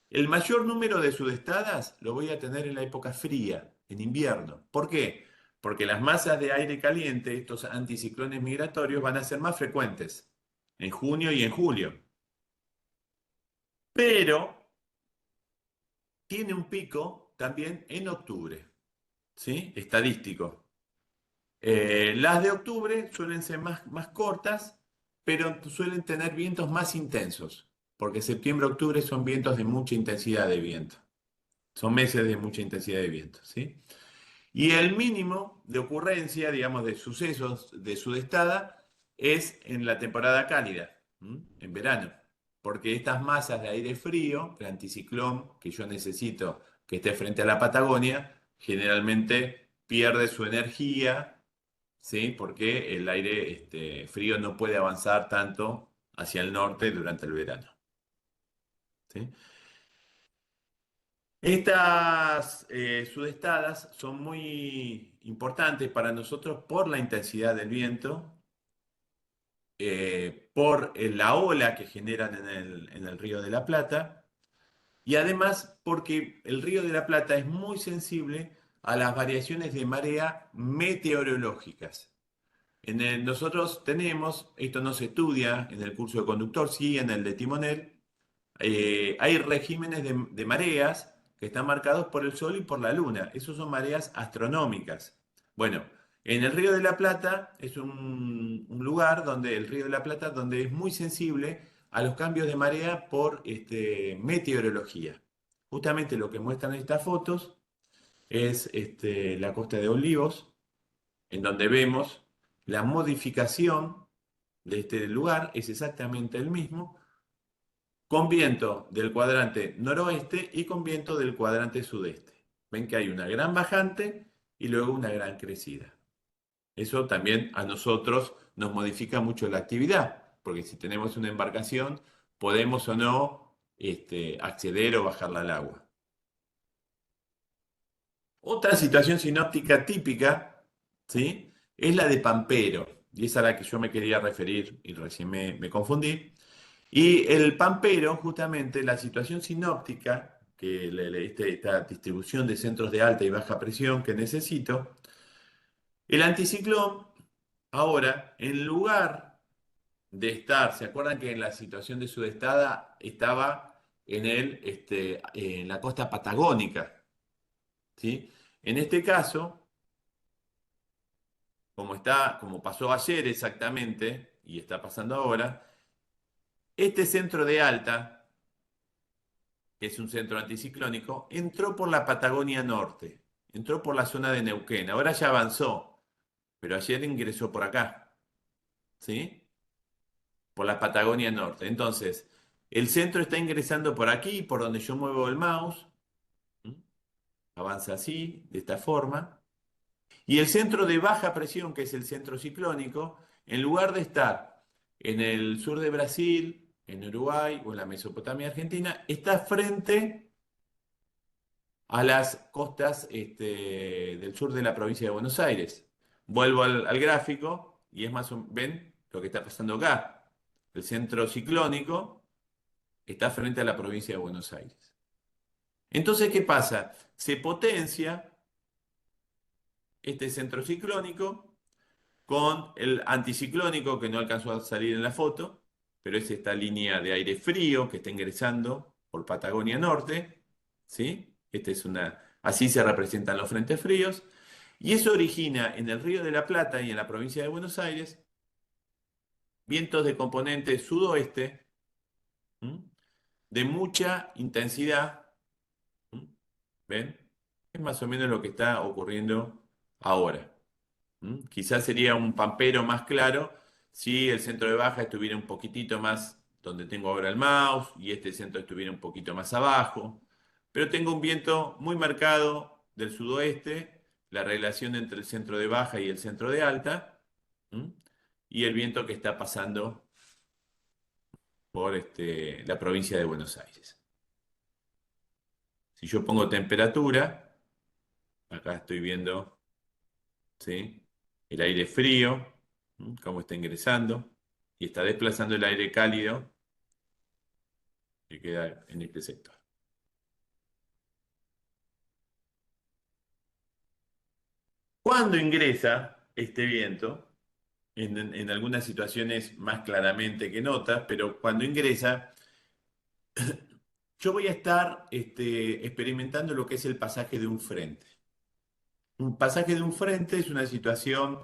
El mayor número de sudestadas lo voy a tener en la época fría, en invierno. ¿Por qué? Porque las masas de aire caliente, estos anticiclones migratorios, van a ser más frecuentes en junio y en julio. Pero tiene un pico también en octubre, ¿sí? Estadístico. Las de octubre suelen ser más cortas, pero suelen tener vientos más intensos, porque septiembre-octubre son vientos de mucha intensidad de viento. Son meses de mucha intensidad de viento, ¿sí? Y el mínimo de ocurrencia, digamos, de sucesos de sudestada es en la temporada cálida, ¿m? En verano, porque estas masas de aire frío, el anticiclón que yo necesito que esté frente a la Patagonia, generalmente pierde su energía, ¿sí? Porque el aire frío no puede avanzar tanto hacia el norte durante el verano, ¿sí? Estas sudestadas son muy importantes para nosotros por la intensidad del viento, por la ola que generan en el Río de la Plata y además porque el Río de la Plata es muy sensible a las variaciones de marea meteorológicas. Nosotros tenemos, esto no se estudia en el curso de conductor, sí en el de timonel, hay regímenes de mareas que están marcados por el Sol y por la Luna. Esos son mareas astronómicas. Bueno, en el Río de la Plata es un lugar donde el Río de la Plata donde es muy sensible a los cambios de marea por meteorología. Justamente lo que muestran estas fotos es la costa de Olivos, en donde vemos la modificación de este lugar, es exactamente el mismo, con viento del cuadrante noroeste y con viento del cuadrante sudeste. Ven que hay una gran bajante y luego una gran crecida. Eso también a nosotros nos modifica mucho la actividad, porque si tenemos una embarcación, podemos o no acceder o bajarla al agua. Otra situación sinóptica típica, ¿sí? Es la de Pampero, y es a la que yo me quería referir y recién me confundí. Y el Pampero, justamente, la situación sinóptica, que esta distribución de centros de alta y baja presión que necesito, el anticiclón, ahora, en lugar de estar, ¿se acuerdan que en la situación de sudestada estaba en la costa patagónica? ¿Sí? En este caso, como pasó ayer exactamente, y está pasando ahora, este centro de alta, que es un centro anticiclónico, entró por la Patagonia Norte, entró por la zona de Neuquén, ahora ya avanzó, pero ayer ingresó por acá, ¿sí? Por la Patagonia Norte. Entonces, el centro está ingresando por aquí, por donde yo muevo el mouse, ¿m? Avanza así, de esta forma, y el centro de baja presión, que es el centro ciclónico, en lugar de estar en el sur de Brasil, en Uruguay o en la Mesopotamia argentina, está frente a las costas del sur de la provincia de Buenos Aires. Vuelvo al gráfico y es más o ven lo que está pasando acá. El centro ciclónico está frente a la provincia de Buenos Aires. Entonces, ¿qué pasa? Se potencia este centro ciclónico con el anticiclónico que no alcanzó a salir en la foto, pero es esta línea de aire frío que está ingresando por Patagonia Norte, ¿sí? Así se representan los frentes fríos, y eso origina en el Río de la Plata y en la provincia de Buenos Aires vientos de componente sudoeste, ¿m? De mucha intensidad, ¿m? ¿Ven? Es más o menos lo que está ocurriendo ahora. Quizás sería un pampero más claro si el centro de baja estuviera un poquitito más donde tengo ahora el mouse y este centro estuviera un poquito más abajo. Pero tengo un viento muy marcado del sudoeste, la relación entre el centro de baja y el centro de alta, ¿m? Y el viento que está pasando por la provincia de Buenos Aires. Si yo pongo temperatura, acá estoy viendo, ¿sí? El aire frío, cómo está ingresando, y está desplazando el aire cálido que queda en este sector. Cuando ingresa este viento, en algunas situaciones más claramente que en otras, pero cuando ingresa, yo voy a estar experimentando lo que es el pasaje de un frente. Un pasaje de un frente es una situación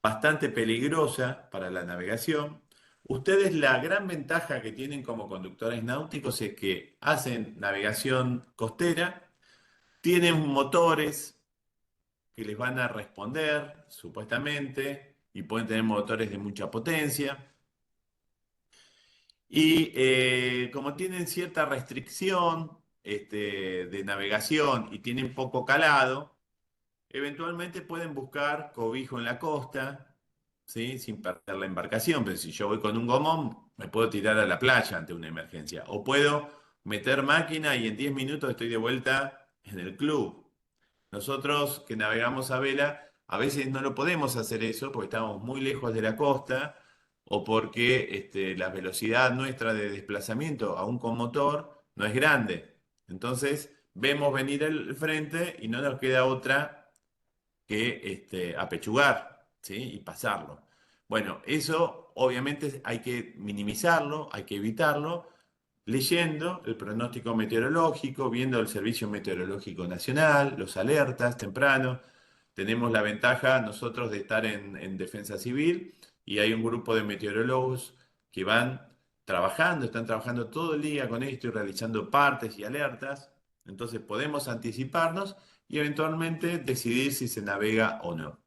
bastante peligrosa para la navegación. Ustedes la gran ventaja que tienen como conductores náuticos es que hacen navegación costera, tienen motores que les van a responder, supuestamente, y pueden tener motores de mucha potencia. Y como tienen cierta restricción de navegación y tienen poco calado, eventualmente pueden buscar cobijo en la costa, ¿sí? Sin perder la embarcación, pero si yo voy con un gomón, me puedo tirar a la playa ante una emergencia. O puedo meter máquina y en 10 minutos estoy de vuelta en el club. Nosotros que navegamos a vela, a veces no lo podemos hacer eso porque estamos muy lejos de la costa o porque la velocidad nuestra de desplazamiento, aún con motor, no es grande. Entonces vemos venir el frente y no nos queda otra que apechugar, ¿sí? Y pasarlo. Bueno, eso obviamente hay que minimizarlo, hay que evitarlo, leyendo el pronóstico meteorológico, viendo el Servicio Meteorológico Nacional, los alertas temprano. Tenemos la ventaja nosotros de estar en Defensa Civil y hay un grupo de meteorólogos que van trabajando, están trabajando todo el día con esto y realizando partes y alertas. Entonces podemos anticiparnos y eventualmente decidir si se navega o no.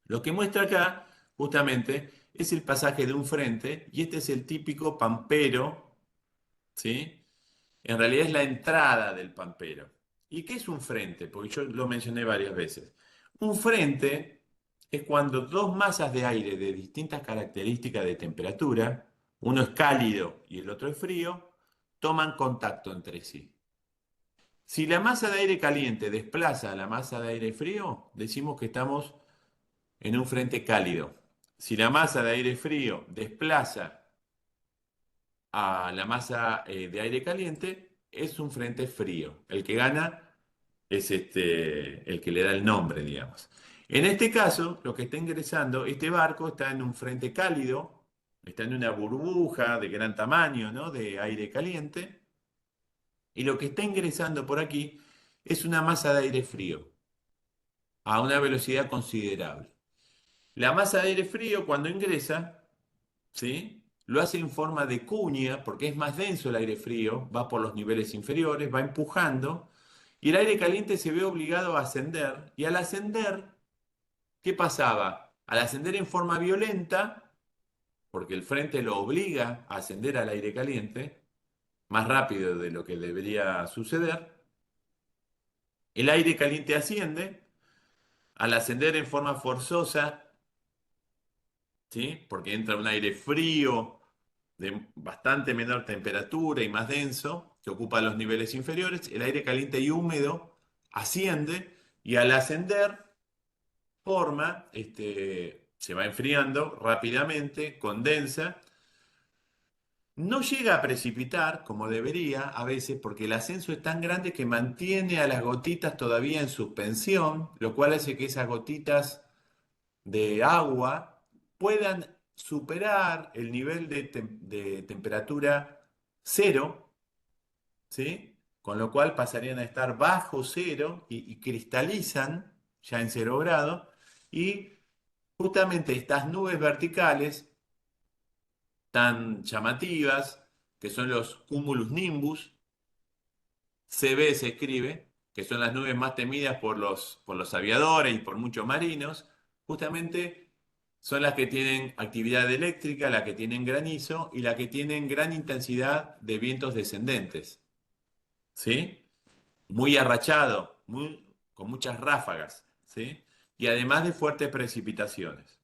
Lo que muestra acá, justamente, es el pasaje de un frente y este es el típico pampero, ¿sí? En realidad es la entrada del pampero. ¿Y qué es un frente? Porque yo lo mencioné varias veces. Un frente es cuando dos masas de aire de distintas características de temperatura, uno es cálido y el otro es frío, toman contacto entre sí. Si la masa de aire caliente desplaza a la masa de aire frío, decimos que estamos en un frente cálido. Si la masa de aire frío desplaza a la masa de aire caliente, es un frente frío. El que gana es el que le da el nombre, digamos. En este caso, lo que está ingresando, este barco está en un frente cálido, está en una burbuja de gran tamaño, ¿no? De aire caliente, y lo que está ingresando por aquí es una masa de aire frío a una velocidad considerable. La masa de aire frío cuando ingresa, ¿sí? Lo hace en forma de cuña, porque es más denso el aire frío, va por los niveles inferiores, va empujando, y el aire caliente se ve obligado a ascender, y al ascender, ¿qué pasaba? Al ascender en forma violenta, porque el frente lo obliga a ascender al aire caliente, más rápido de lo que debería suceder, el aire caliente asciende, al ascender en forma forzosa, ¿sí? Porque entra un aire frío de bastante menor temperatura y más denso, que ocupa los niveles inferiores, el aire caliente y húmedo asciende y al ascender forma, se va enfriando rápidamente, condensa, no llega a precipitar como debería a veces porque el ascenso es tan grande que mantiene a las gotitas todavía en suspensión, lo cual hace que esas gotitas de agua puedan superar el nivel de temperatura cero, ¿sí? Con lo cual pasarían a estar bajo cero y cristalizan ya en 0 grado. Y justamente estas nubes verticales tan llamativas, que son los cumulus nimbus, CB se escribe, que son las nubes más temidas por los aviadores y por muchos marinos, justamente son las que tienen actividad eléctrica, las que tienen granizo y las que tienen gran intensidad de vientos descendentes, ¿sí? Muy arrachado, con muchas ráfagas, ¿sí? Y además de fuertes precipitaciones.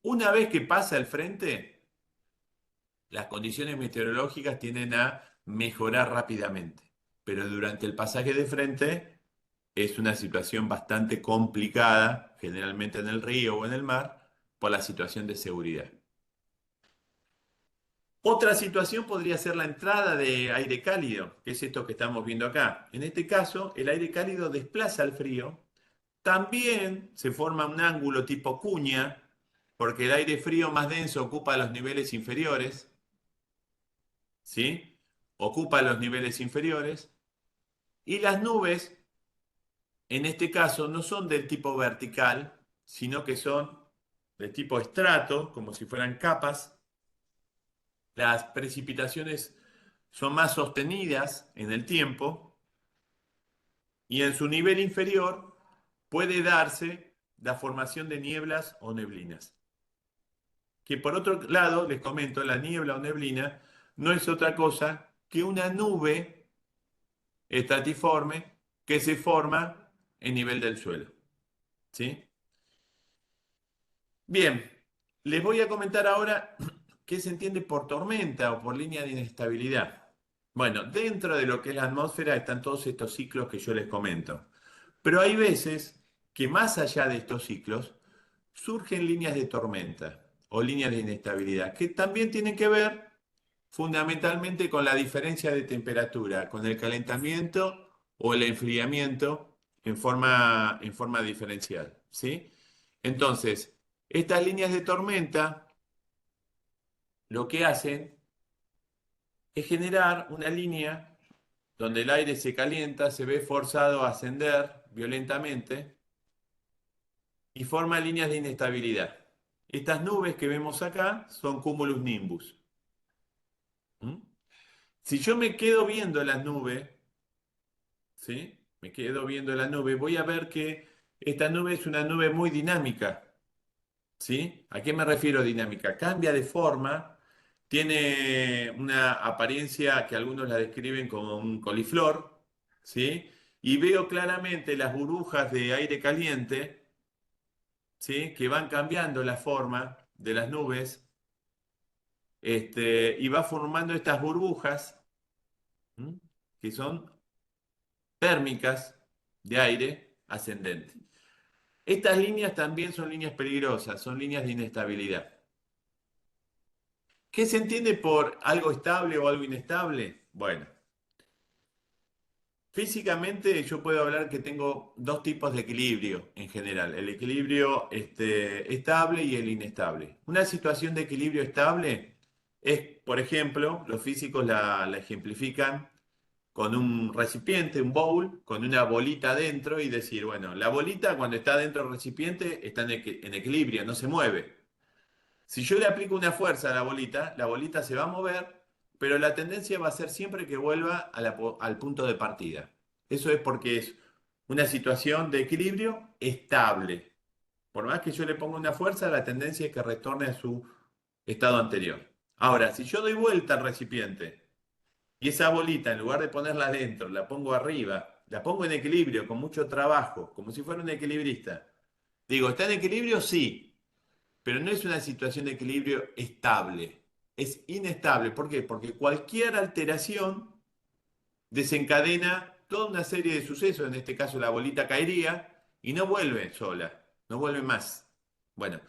Una vez que pasa el frente, las condiciones meteorológicas tienden a mejorar rápidamente, pero durante el pasaje de frente es una situación bastante complicada, generalmente en el río o en el mar, por la situación de seguridad. Otra situación podría ser la entrada de aire cálido, que es esto que estamos viendo acá. En este caso, el aire cálido desplaza el frío. También se forma un ángulo tipo cuña, porque el aire frío más denso ocupa los niveles inferiores, ¿sí? Ocupa los niveles inferiores. Y las nubes, en este caso, no son del tipo vertical, sino que son de tipo estrato, como si fueran capas. Las precipitaciones son más sostenidas en el tiempo y en su nivel inferior puede darse la formación de nieblas o neblinas. Que por otro lado, les comento, la niebla o neblina no es otra cosa que una nube estratiforme que se forma en nivel del suelo. ¿Sí? Bien, les voy a comentar ahora qué se entiende por tormenta o por línea de inestabilidad. Bueno, dentro de lo que es la atmósfera están todos estos ciclos que yo les comento. Pero hay veces que más allá de estos ciclos surgen líneas de tormenta o líneas de inestabilidad que también tienen que ver fundamentalmente con la diferencia de temperatura, con el calentamiento o el enfriamiento en forma diferencial, ¿sí? Entonces, estas líneas de tormenta lo que hacen es generar una línea donde el aire se calienta, se ve forzado a ascender violentamente y forma líneas de inestabilidad. Estas nubes que vemos acá son cumulus nimbus. ¿Mm? Si yo me quedo viendo las nubes, ¿sí? Me quedo viendo la nube, voy a ver que esta nube es una nube muy dinámica, ¿sí? ¿A qué me refiero dinámica? Cambia de forma, tiene una apariencia que algunos la describen como un coliflor, ¿sí? Y veo claramente las burbujas de aire caliente, ¿sí? Que van cambiando la forma de las nubes, y va formando estas burbujas, ¿m? Que son térmicas de aire ascendente. Estas líneas también son líneas peligrosas, son líneas de inestabilidad. ¿Qué se entiende por algo estable o algo inestable? Bueno, físicamente yo puedo hablar que tengo dos tipos de equilibrio en general, el equilibrio estable y el inestable. Una situación de equilibrio estable es, por ejemplo, los físicos la ejemplifican con un recipiente, un bowl, con una bolita dentro y decir, bueno, la bolita cuando está dentro del recipiente está en equilibrio, no se mueve. Si yo le aplico una fuerza a la bolita se va a mover, pero la tendencia va a ser siempre que vuelva al punto de partida. Eso es porque es una situación de equilibrio estable. Por más que yo le ponga una fuerza, la tendencia es que retorne a su estado anterior. Ahora, si yo doy vuelta al recipiente y esa bolita, en lugar de ponerla adentro, la pongo arriba, la pongo en equilibrio, con mucho trabajo, como si fuera un equilibrista, digo, ¿está en equilibrio? Sí. Pero no es una situación de equilibrio estable, es inestable. ¿Por qué? Porque cualquier alteración desencadena toda una serie de sucesos, en este caso la bolita caería y no vuelve sola, no vuelve más. Bueno,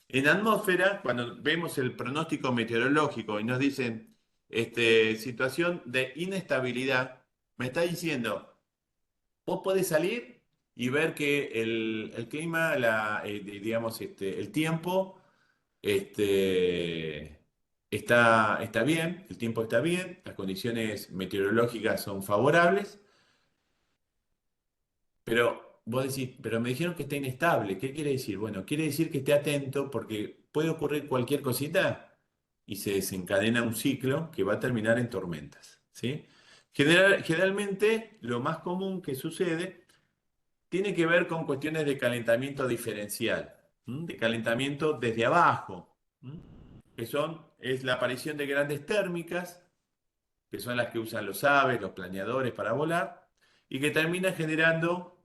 en atmósfera, cuando vemos el pronóstico meteorológico y nos dicen situación de inestabilidad, me está diciendo, vos podés salir y ver que el clima, digamos, el tiempo este, está bien, el tiempo está bien, las condiciones meteorológicas son favorables, pero vos decís, pero me dijeron que está inestable. ¿Qué quiere decir? Bueno, quiere decir que esté atento porque puede ocurrir cualquier cosita y se desencadena un ciclo que va a terminar en tormentas, ¿sí? Generalmente, lo más común que sucede tiene que ver con cuestiones de calentamiento diferencial, ¿m? De calentamiento desde abajo, ¿m? Es la aparición de grandes térmicas, que son las que usan los aves, los planeadores para volar, y que terminan generando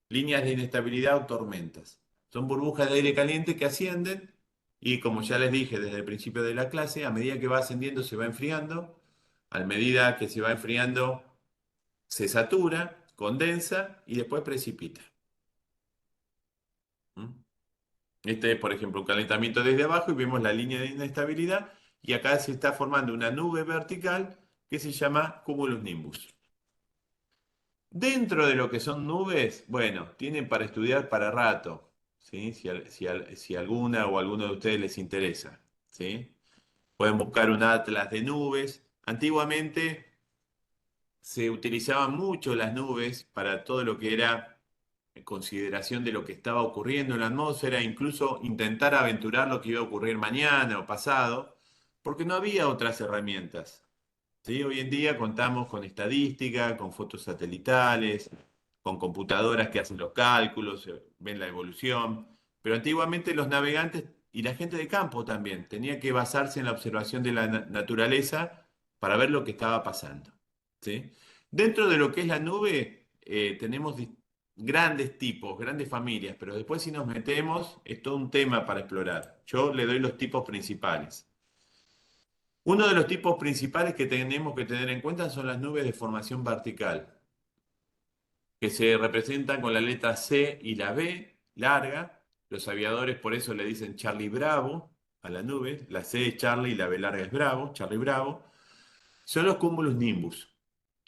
líneas de inestabilidad o tormentas. Son burbujas de aire caliente que ascienden y, como ya les dije desde el principio de la clase, a medida que va ascendiendo se va enfriando, a medida que se va enfriando se satura, condensa y después precipita. ¿Mm? Este es, por ejemplo, un calentamiento desde abajo y vemos la línea de inestabilidad y acá se está formando una nube vertical que se llama cumulus nimbus. Dentro de lo que son nubes, bueno, tienen para estudiar para rato, ¿sí? Si alguna o alguno de ustedes les interesa, ¿sí? Pueden buscar un atlas de nubes. Antiguamente se utilizaban mucho las nubes para todo lo que era en consideración de lo que estaba ocurriendo en la atmósfera, incluso intentar aventurar lo que iba a ocurrir mañana o pasado, porque no había otras herramientas. ¿Sí? Hoy en día contamos con estadística, con fotos satelitales, con computadoras que hacen los cálculos, ven la evolución, pero antiguamente los navegantes y la gente de campo también tenía que basarse en la observación de la naturaleza para ver lo que estaba pasando. ¿Sí? Dentro de lo que es la nube, tenemos grandes tipos, grandes familias, pero después si nos metemos es todo un tema para explorar. Yo le doy los tipos principales. Uno de los tipos principales que tenemos que tener en cuenta son las nubes de formación vertical, que se representan con la letra C y la B larga. Los aviadores por eso le dicen Charlie Bravo a la nube. La C es Charlie y la B larga es Bravo, Charlie Bravo. Son los cumulus nimbus.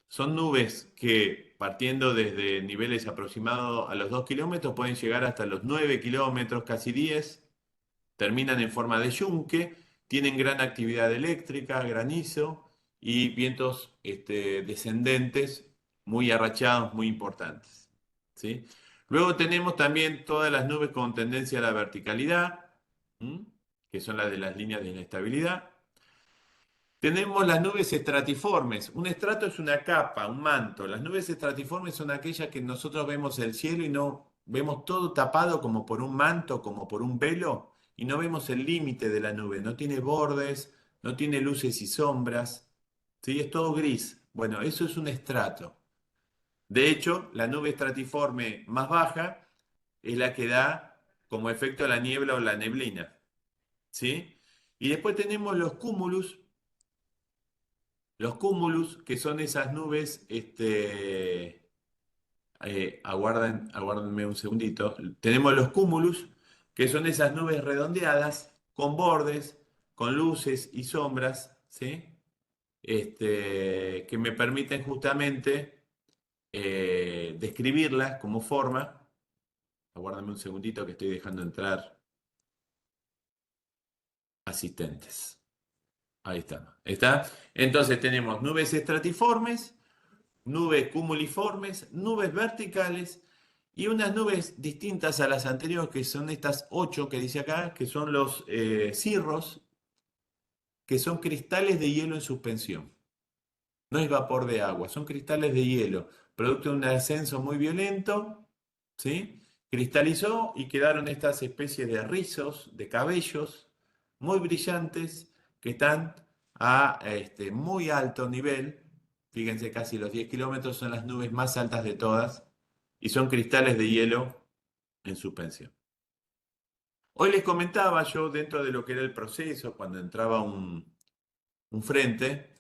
Son nubes que partiendo desde niveles aproximados a los 2 kilómetros pueden llegar hasta los 9 kilómetros, casi 10. Terminan en forma de yunque, tienen gran actividad eléctrica, granizo y vientos descendentes muy arrachados, muy importantes. ¿Sí? Luego tenemos también todas las nubes con tendencia a la verticalidad, ¿m? Que son las de las líneas de inestabilidad. Tenemos las nubes estratiformes. Un estrato es una capa, un manto. Las nubes estratiformes son aquellas que nosotros vemos el cielo y no vemos todo tapado como por un manto, como por un velo, y no vemos el límite de la nube. No tiene bordes, no tiene luces y sombras. ¿Sí? Es todo gris. Bueno, eso es un estrato. De hecho, la nube estratiforme más baja es la que da como efecto la niebla o la neblina. ¿Sí? Y después tenemos los cúmulus, que son esas nubes, aguárdenme un segundito. Tenemos los cúmulus, que son esas nubes redondeadas, con bordes, con luces y sombras, ¿sí? Que me permiten justamente describirlas como forma. Aguárdame un segundito que estoy dejando entrar asistentes. Ahí está. ¿Está? Entonces tenemos nubes estratiformes, nubes cumuliformes, nubes verticales y unas nubes distintas a las anteriores, que son estas 8 que dice acá, que son los cirros, que son cristales de hielo en suspensión. No es vapor de agua, son cristales de hielo, producto de un ascenso muy violento, ¿sí? Cristalizó y quedaron estas especies de rizos, de cabellos, muy brillantes, que están a muy alto nivel. Fíjense, casi los 10 kilómetros son las nubes más altas de todas y son cristales de hielo en suspensión. Hoy les comentaba yo, dentro de lo que era el proceso, cuando entraba un frente,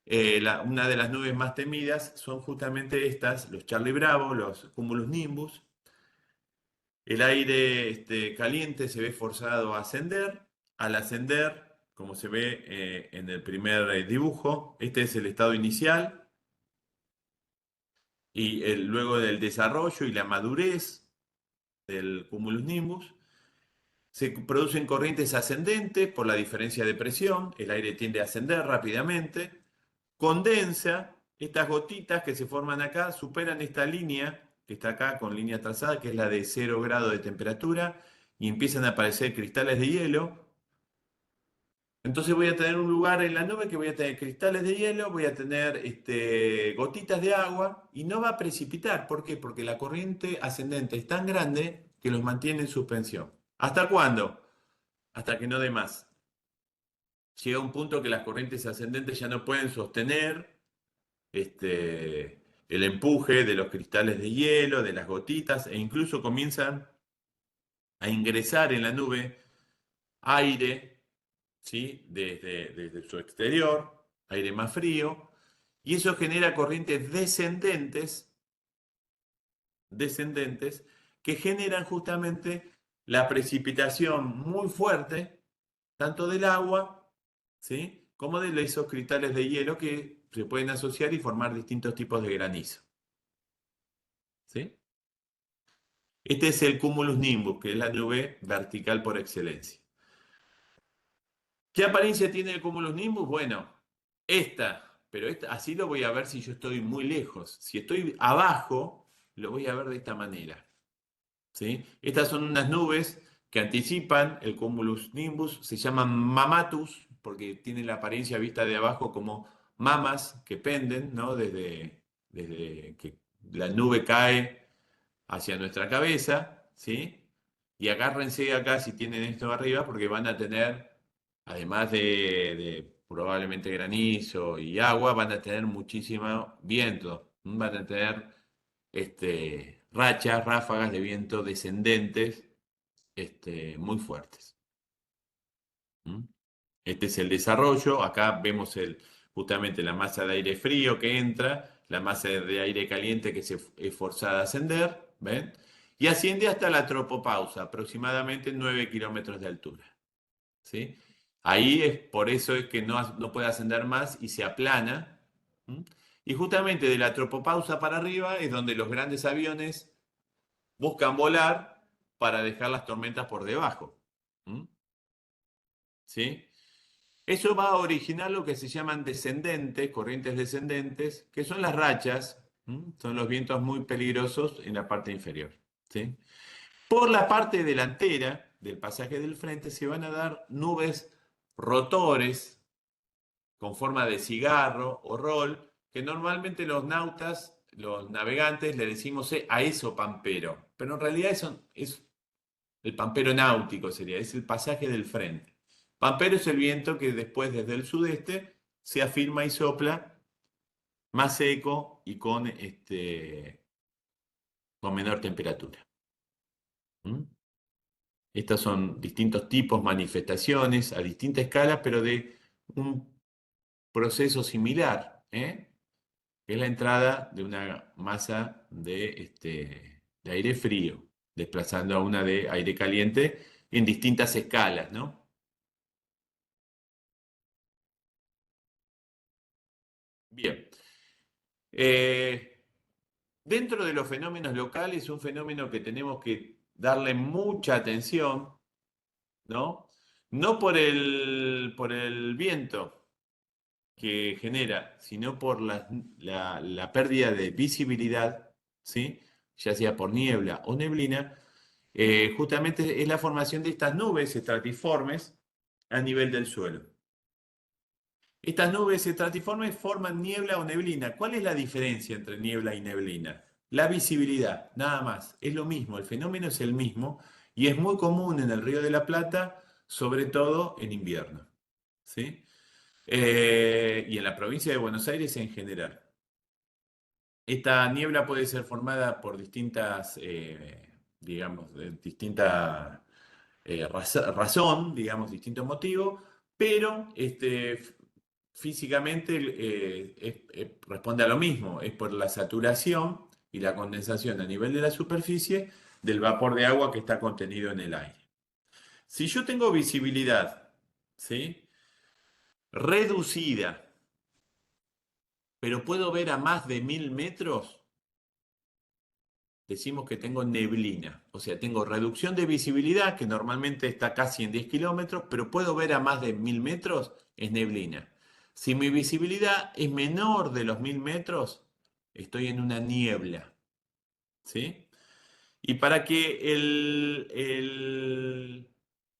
una de las nubes más temidas son justamente estas, los Charlie Bravo, los cumulus nimbus. El aire caliente se ve forzado a ascender. Al ascender, como se ve en el primer dibujo, este es el estado inicial y luego del desarrollo y la madurez del cumulus nimbus, se producen corrientes ascendentes por la diferencia de presión, el aire tiende a ascender rápidamente, condensa, estas gotitas que se forman acá superan esta línea que está acá con línea trazada, que es la de 0 grado de temperatura, y empiezan a aparecer cristales de hielo. Entonces voy a tener un lugar en la nube que voy a tener cristales de hielo, voy a tener gotitas de agua y no va a precipitar. ¿Por qué? Porque la corriente ascendente es tan grande que los mantiene en suspensión. ¿Hasta cuándo? Hasta que no dé más. Llega un punto que las corrientes ascendentes ya no pueden sostener el empuje de los cristales de hielo, de las gotitas, e incluso comienzan a ingresar en la nube aire, ¿sí? Desde su exterior, aire más frío, y eso genera corrientes descendentes, que generan justamente la precipitación muy fuerte, tanto del agua, ¿sí? Como de esos cristales de hielo que se pueden asociar y formar distintos tipos de granizo, ¿sí? Este es el cumulus nimbus, que es la nube vertical por excelencia. ¿Qué apariencia tiene el cumulus nimbus? Bueno, pero así lo voy a ver si yo estoy muy lejos. Si estoy abajo, lo voy a ver de esta manera. ¿Sí? Estas son unas nubes que anticipan el cumulus nimbus, se llaman mamatus, porque tienen la apariencia vista de abajo como mamas que penden, ¿no? Desde que la nube cae hacia nuestra cabeza, ¿sí? Y agárrense acá si tienen esto arriba, porque van a tener, además de probablemente granizo y agua, van a tener muchísimo viento, van a tener rachas, ráfagas de viento descendentes muy fuertes. ¿Mm? Este es el desarrollo, acá vemos justamente la masa de aire frío que entra, la masa de aire caliente que se es forzada a ascender, ¿ven? Y asciende hasta la tropopausa, aproximadamente 9 kilómetros de altura, ¿sí? Ahí es por eso es que no puede ascender más y se aplana. ¿Mm? Y justamente de la tropopausa para arriba es donde los grandes aviones buscan volar para dejar las tormentas por debajo. ¿Mm? ¿Sí? Eso va a originar lo que se llaman descendentes, corrientes descendentes, que son las rachas, ¿m? Son los vientos muy peligrosos en la parte inferior, ¿sí? Por la parte delantera del pasaje del frente se van a dar nubes rotores con forma de cigarro o rol, que normalmente los nautas, los navegantes, le decimos a eso pampero, pero en realidad eso es el pampero náutico sería, es el pasaje del frente. Pampero es el viento que después desde el sudeste se afirma y sopla más seco y con menor temperatura. ¿Mm? Estos son distintos tipos, manifestaciones a distinta escala, pero de un proceso similar, ¿eh? Que es la entrada de una masa de aire frío, desplazando a una de aire caliente en distintas escalas, ¿no? Bien. Eh, Dentro de los fenómenos locales, un fenómeno que tenemos que darle mucha atención, ¿no? No por el viento que genera, sino por la pérdida de visibilidad, ¿sí? Ya sea por niebla o neblina, justamente es la formación de estas nubes estratiformes a nivel del suelo. Estas nubes estratiformes forman niebla o neblina. ¿Cuál es la diferencia entre niebla y neblina? La visibilidad, nada más. Es lo mismo, el fenómeno es el mismo y es muy común en el Río de la Plata, sobre todo en invierno, ¿sí? Y en la provincia de Buenos Aires en general. Esta niebla puede ser formada por distintas, digamos, de distinta razón, digamos, distintos motivos, pero físicamente responde a lo mismo, es por la saturación y la condensación a nivel de la superficie del vapor de agua que está contenido en el aire. Si yo tengo visibilidad, ¿sí? Reducida, pero puedo ver a más de 1000 metros, decimos que tengo neblina. O sea, tengo reducción de visibilidad, que normalmente está casi en 10 kilómetros, pero puedo ver a más de 1000 metros, es neblina. Si mi visibilidad es menor de los 1000 metros, estoy en una niebla. ¿Sí? Y para que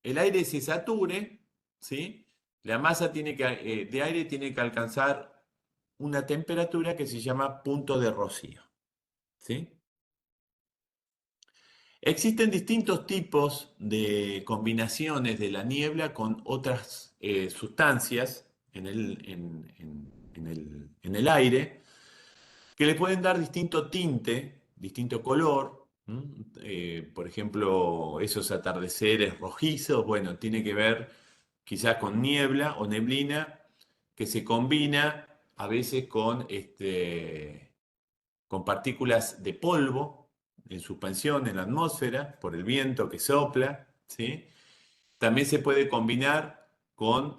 el aire se sature, ¿sí? La masa de aire tiene que alcanzar una temperatura que se llama punto de rocío. ¿Sí? Existen distintos tipos de combinaciones de la niebla con otras sustancias en el aire que le pueden dar distinto tinte, distinto color. Por ejemplo, esos atardeceres rojizos, bueno, tiene que ver quizás con niebla o neblina que se combina a veces con partículas de polvo en suspensión en la atmósfera por el viento que sopla, ¿sí? También se puede combinar con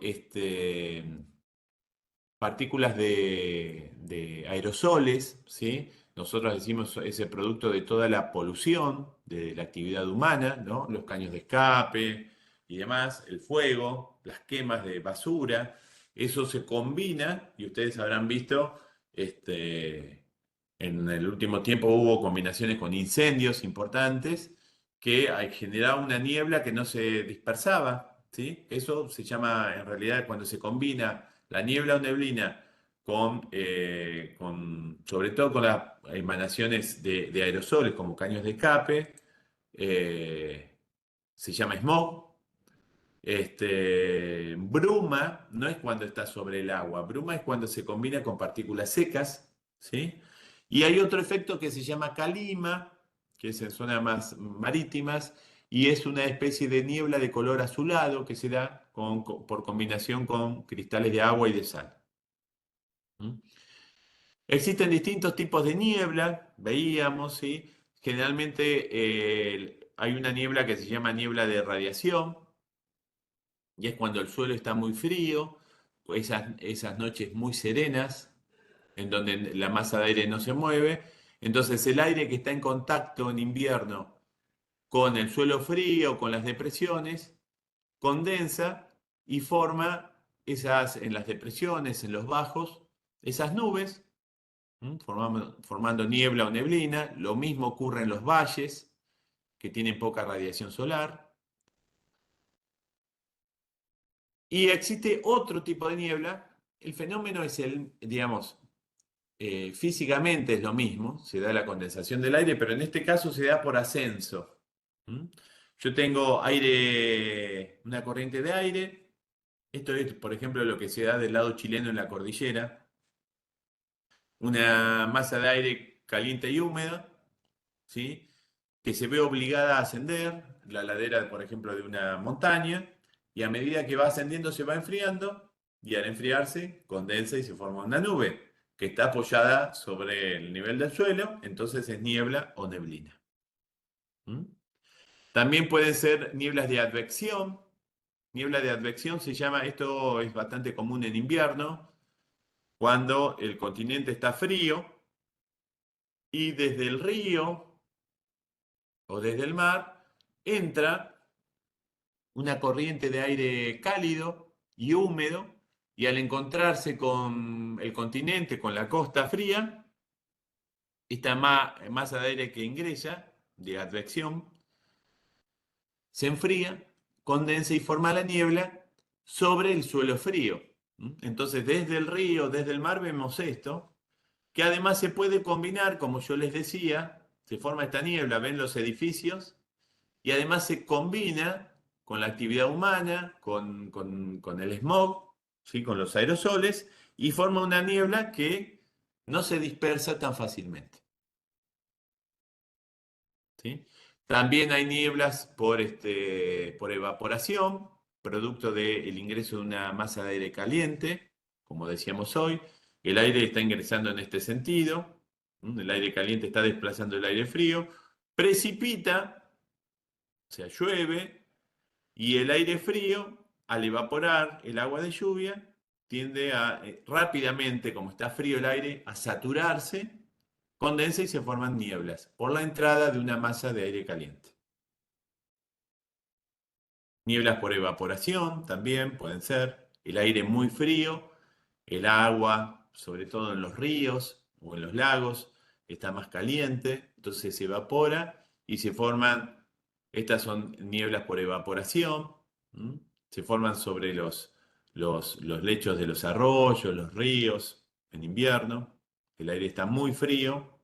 partículas de aerosoles, ¿sí? Nosotros decimos ese producto de toda la polución de la actividad humana, ¿no? Los caños de escape y demás, el fuego, las quemas de basura, eso se combina y ustedes habrán visto, en el último tiempo hubo combinaciones con incendios importantes que generaban una niebla que no se dispersaba, ¿sí? Eso se llama, en realidad, cuando se combina la niebla o neblina sobre todo con las emanaciones de aerosoles como caños de escape, eh, se llama smog. Bruma no es cuando está sobre el agua, bruma es cuando se combina con partículas secas, ¿sí? Y hay otro efecto que se llama calima, que es en zonas más marítimas, y es una especie de niebla de color azulado que se da por combinación con cristales de agua y de sal. ¿Mm? Existen distintos tipos de niebla, veíamos, ¿sí? Generalmente hay una niebla que se llama niebla de radiación, y es cuando el suelo está muy frío, esas noches muy serenas, en donde la masa de aire no se mueve. Entonces el aire que está en contacto en invierno con el suelo frío, con las depresiones, condensa y forma en las depresiones, en los bajos, esas nubes, formando niebla o neblina. Lo mismo ocurre en los valles, que tienen poca radiación solar. Y existe otro tipo de niebla. El fenómeno es digamos, físicamente es lo mismo, se da la condensación del aire, pero en este caso se da por ascenso. ¿Mm? Yo tengo aire, una corriente de aire. Esto es, por ejemplo, lo que se da del lado chileno en la cordillera. Una masa de aire caliente y húmeda, ¿sí? Que se ve obligada a ascender, la ladera, por ejemplo, de una montaña, y a medida que va ascendiendo se va enfriando, y al enfriarse condensa y se forma una nube que está apoyada sobre el nivel del suelo, entonces es niebla o neblina. ¿Mm? También pueden ser nieblas de advección. Niebla de advección se llama, esto es bastante común en invierno, cuando el continente está frío y desde el río o desde el mar entra una corriente de aire cálido y húmedo, y al encontrarse con el continente, con la costa fría, esta masa de aire que ingresa, de advección, se enfría, condensa y forma la niebla sobre el suelo frío. Entonces, desde el río, desde el mar, vemos esto, que además se puede combinar, como yo les decía, se forma esta niebla, ven los edificios, y además se combina con la actividad humana, con el smog, ¿sí? Con los aerosoles, y forma una niebla que no se dispersa tan fácilmente. ¿Sí? También hay nieblas por evaporación, producto del ingreso de una masa de aire caliente, como decíamos hoy. El aire está ingresando en este sentido, el aire caliente está desplazando el aire frío, precipita, o sea, llueve, y el aire frío, al evaporar el agua de lluvia, tiende a rápidamente, como está frío el aire, a saturarse, condensa y se forman nieblas por la entrada de una masa de aire caliente. Nieblas por evaporación también pueden ser, el aire muy frío, el agua, sobre todo en los ríos o en los lagos, está más caliente, entonces se evapora y se forman, estas son nieblas por evaporación, ¿m? Se forman sobre los lechos de los arroyos, los ríos, en invierno, el aire está muy frío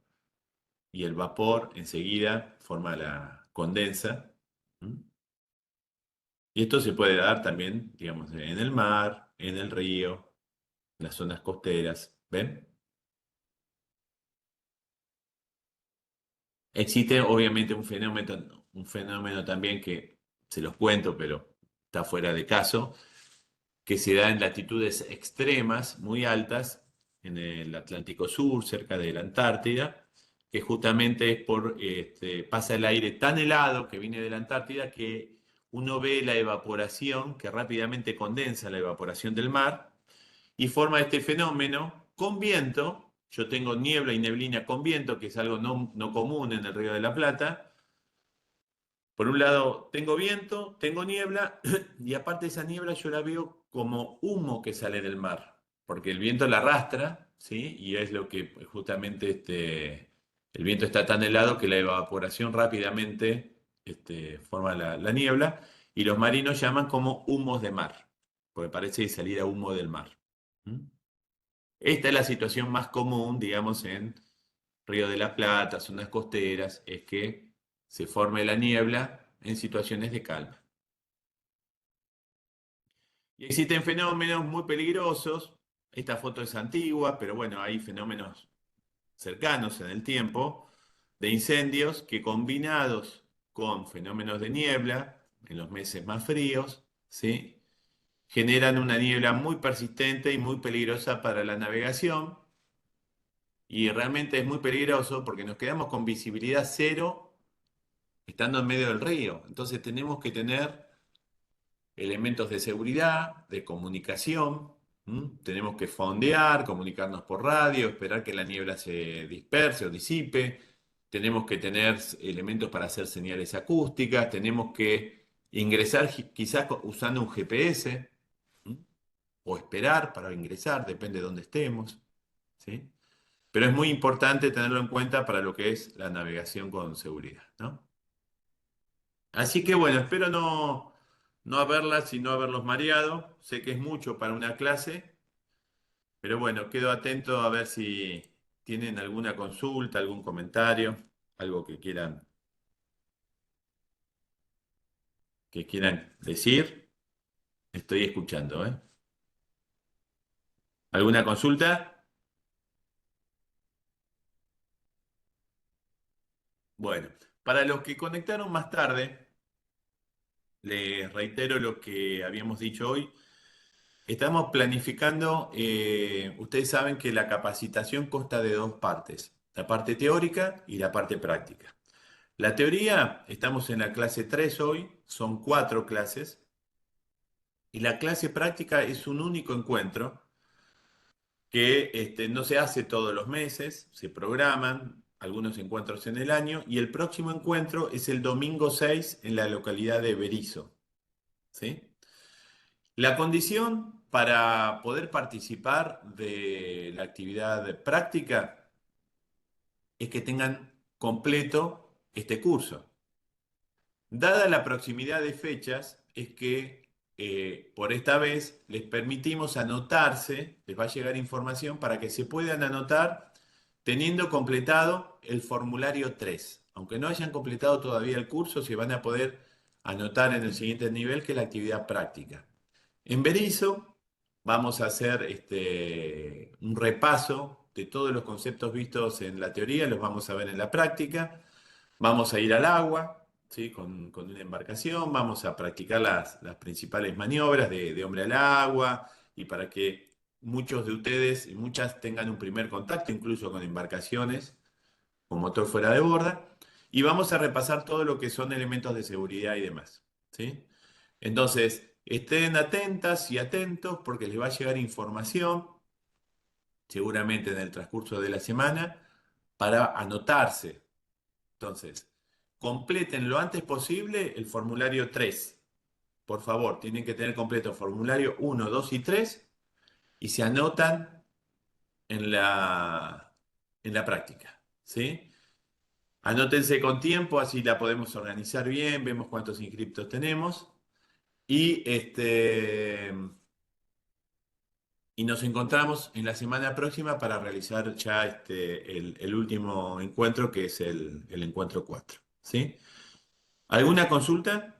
y el vapor enseguida forma la condensa. ¿M? Y esto se puede dar también, digamos, en el mar, en el río, en las zonas costeras. ¿Ven? Existe obviamente un fenómeno también que se los cuento, pero está fuera de caso, que se da en latitudes extremas, muy altas, en el Atlántico Sur, cerca de la Antártida, que justamente es pasa el aire tan helado que viene de la Antártida que uno ve la evaporación, que rápidamente condensa la evaporación del mar y forma este fenómeno con viento. Yo tengo niebla y neblina con viento, que es algo no común en el Río de la Plata. Por un lado, tengo viento, tengo niebla, y aparte esa niebla yo la veo como humo que sale del mar, porque el viento la arrastra, ¿sí? Y es lo que justamente el viento está tan helado que la evaporación rápidamente forma la niebla, y los marinos llaman como humos de mar, porque parece salir a humo del mar. ¿Mm? Esta es la situación más común, digamos, en Río de la Plata, zonas costeras, es que se forme la niebla en situaciones de calma. Y existen fenómenos muy peligrosos. Esta foto es antigua, pero bueno, hay fenómenos cercanos en el tiempo de incendios que combinados con fenómenos de niebla en los meses más fríos, ¿sí? Generan una niebla muy persistente y muy peligrosa para la navegación. Y realmente es muy peligroso porque nos quedamos con visibilidad cero estando en medio del río. Entonces tenemos que tener elementos de seguridad, de comunicación. Tenemos que fondear, comunicarnos por radio, esperar que la niebla se disperse o disipe. Tenemos que tener elementos para hacer señales acústicas. Tenemos que ingresar quizás usando un GPS. ¿m? o esperar para ingresar, depende de dónde estemos, ¿sí? Pero es muy importante tenerlo en cuenta para lo que es la navegación con seguridad, ¿no? Así que bueno, espero no haberlas y no haberlos mareado. Sé que es mucho para una clase, pero bueno, quedo atento a ver si tienen alguna consulta, algún comentario, algo que quieran decir. Estoy escuchando, ¿eh? ¿Alguna consulta? Bueno, para los que conectaron más tarde, les reitero lo que habíamos dicho hoy. Estamos planificando, ustedes saben que la capacitación consta de dos partes, la parte teórica y la parte práctica. La teoría, estamos en la clase 3 hoy, son 4 clases, y la clase práctica es un único encuentro que no se hace todos los meses, se programan algunos encuentros en el año, y el próximo encuentro es el domingo 6 en la localidad de Berisso, ¿sí? La condición para poder participar de la actividad práctica es que tengan completo este curso. Dada la proximidad de fechas, es que por esta vez les permitimos anotarse, les va a llegar información para que se puedan anotar teniendo completado el formulario 3. Aunque no hayan completado todavía el curso, se van a poder anotar en el siguiente nivel, que es la actividad práctica. En Berizo vamos a hacer un repaso de todos los conceptos vistos en la teoría, los vamos a ver en la práctica. Vamos a ir al agua, ¿sí? Con una embarcación, vamos a practicar las principales maniobras de hombre al agua, y para que muchos de ustedes y muchas tengan un primer contacto incluso con embarcaciones con motor fuera de borda. Y vamos a repasar todo lo que son elementos de seguridad y demás, ¿sí? Entonces, estén atentas y atentos porque les va a llegar información, seguramente en el transcurso de la semana, para anotarse. Entonces, completen lo antes posible el formulario 3. Por favor, tienen que tener completo formulario 1, 2 y 3, y se anotan en la práctica, ¿sí? Anótense con tiempo, así la podemos organizar bien, vemos cuántos inscriptos tenemos, y, y nos encontramos en la semana próxima para realizar ya el último encuentro, que es el encuentro 4, ¿sí? ¿Alguna consulta?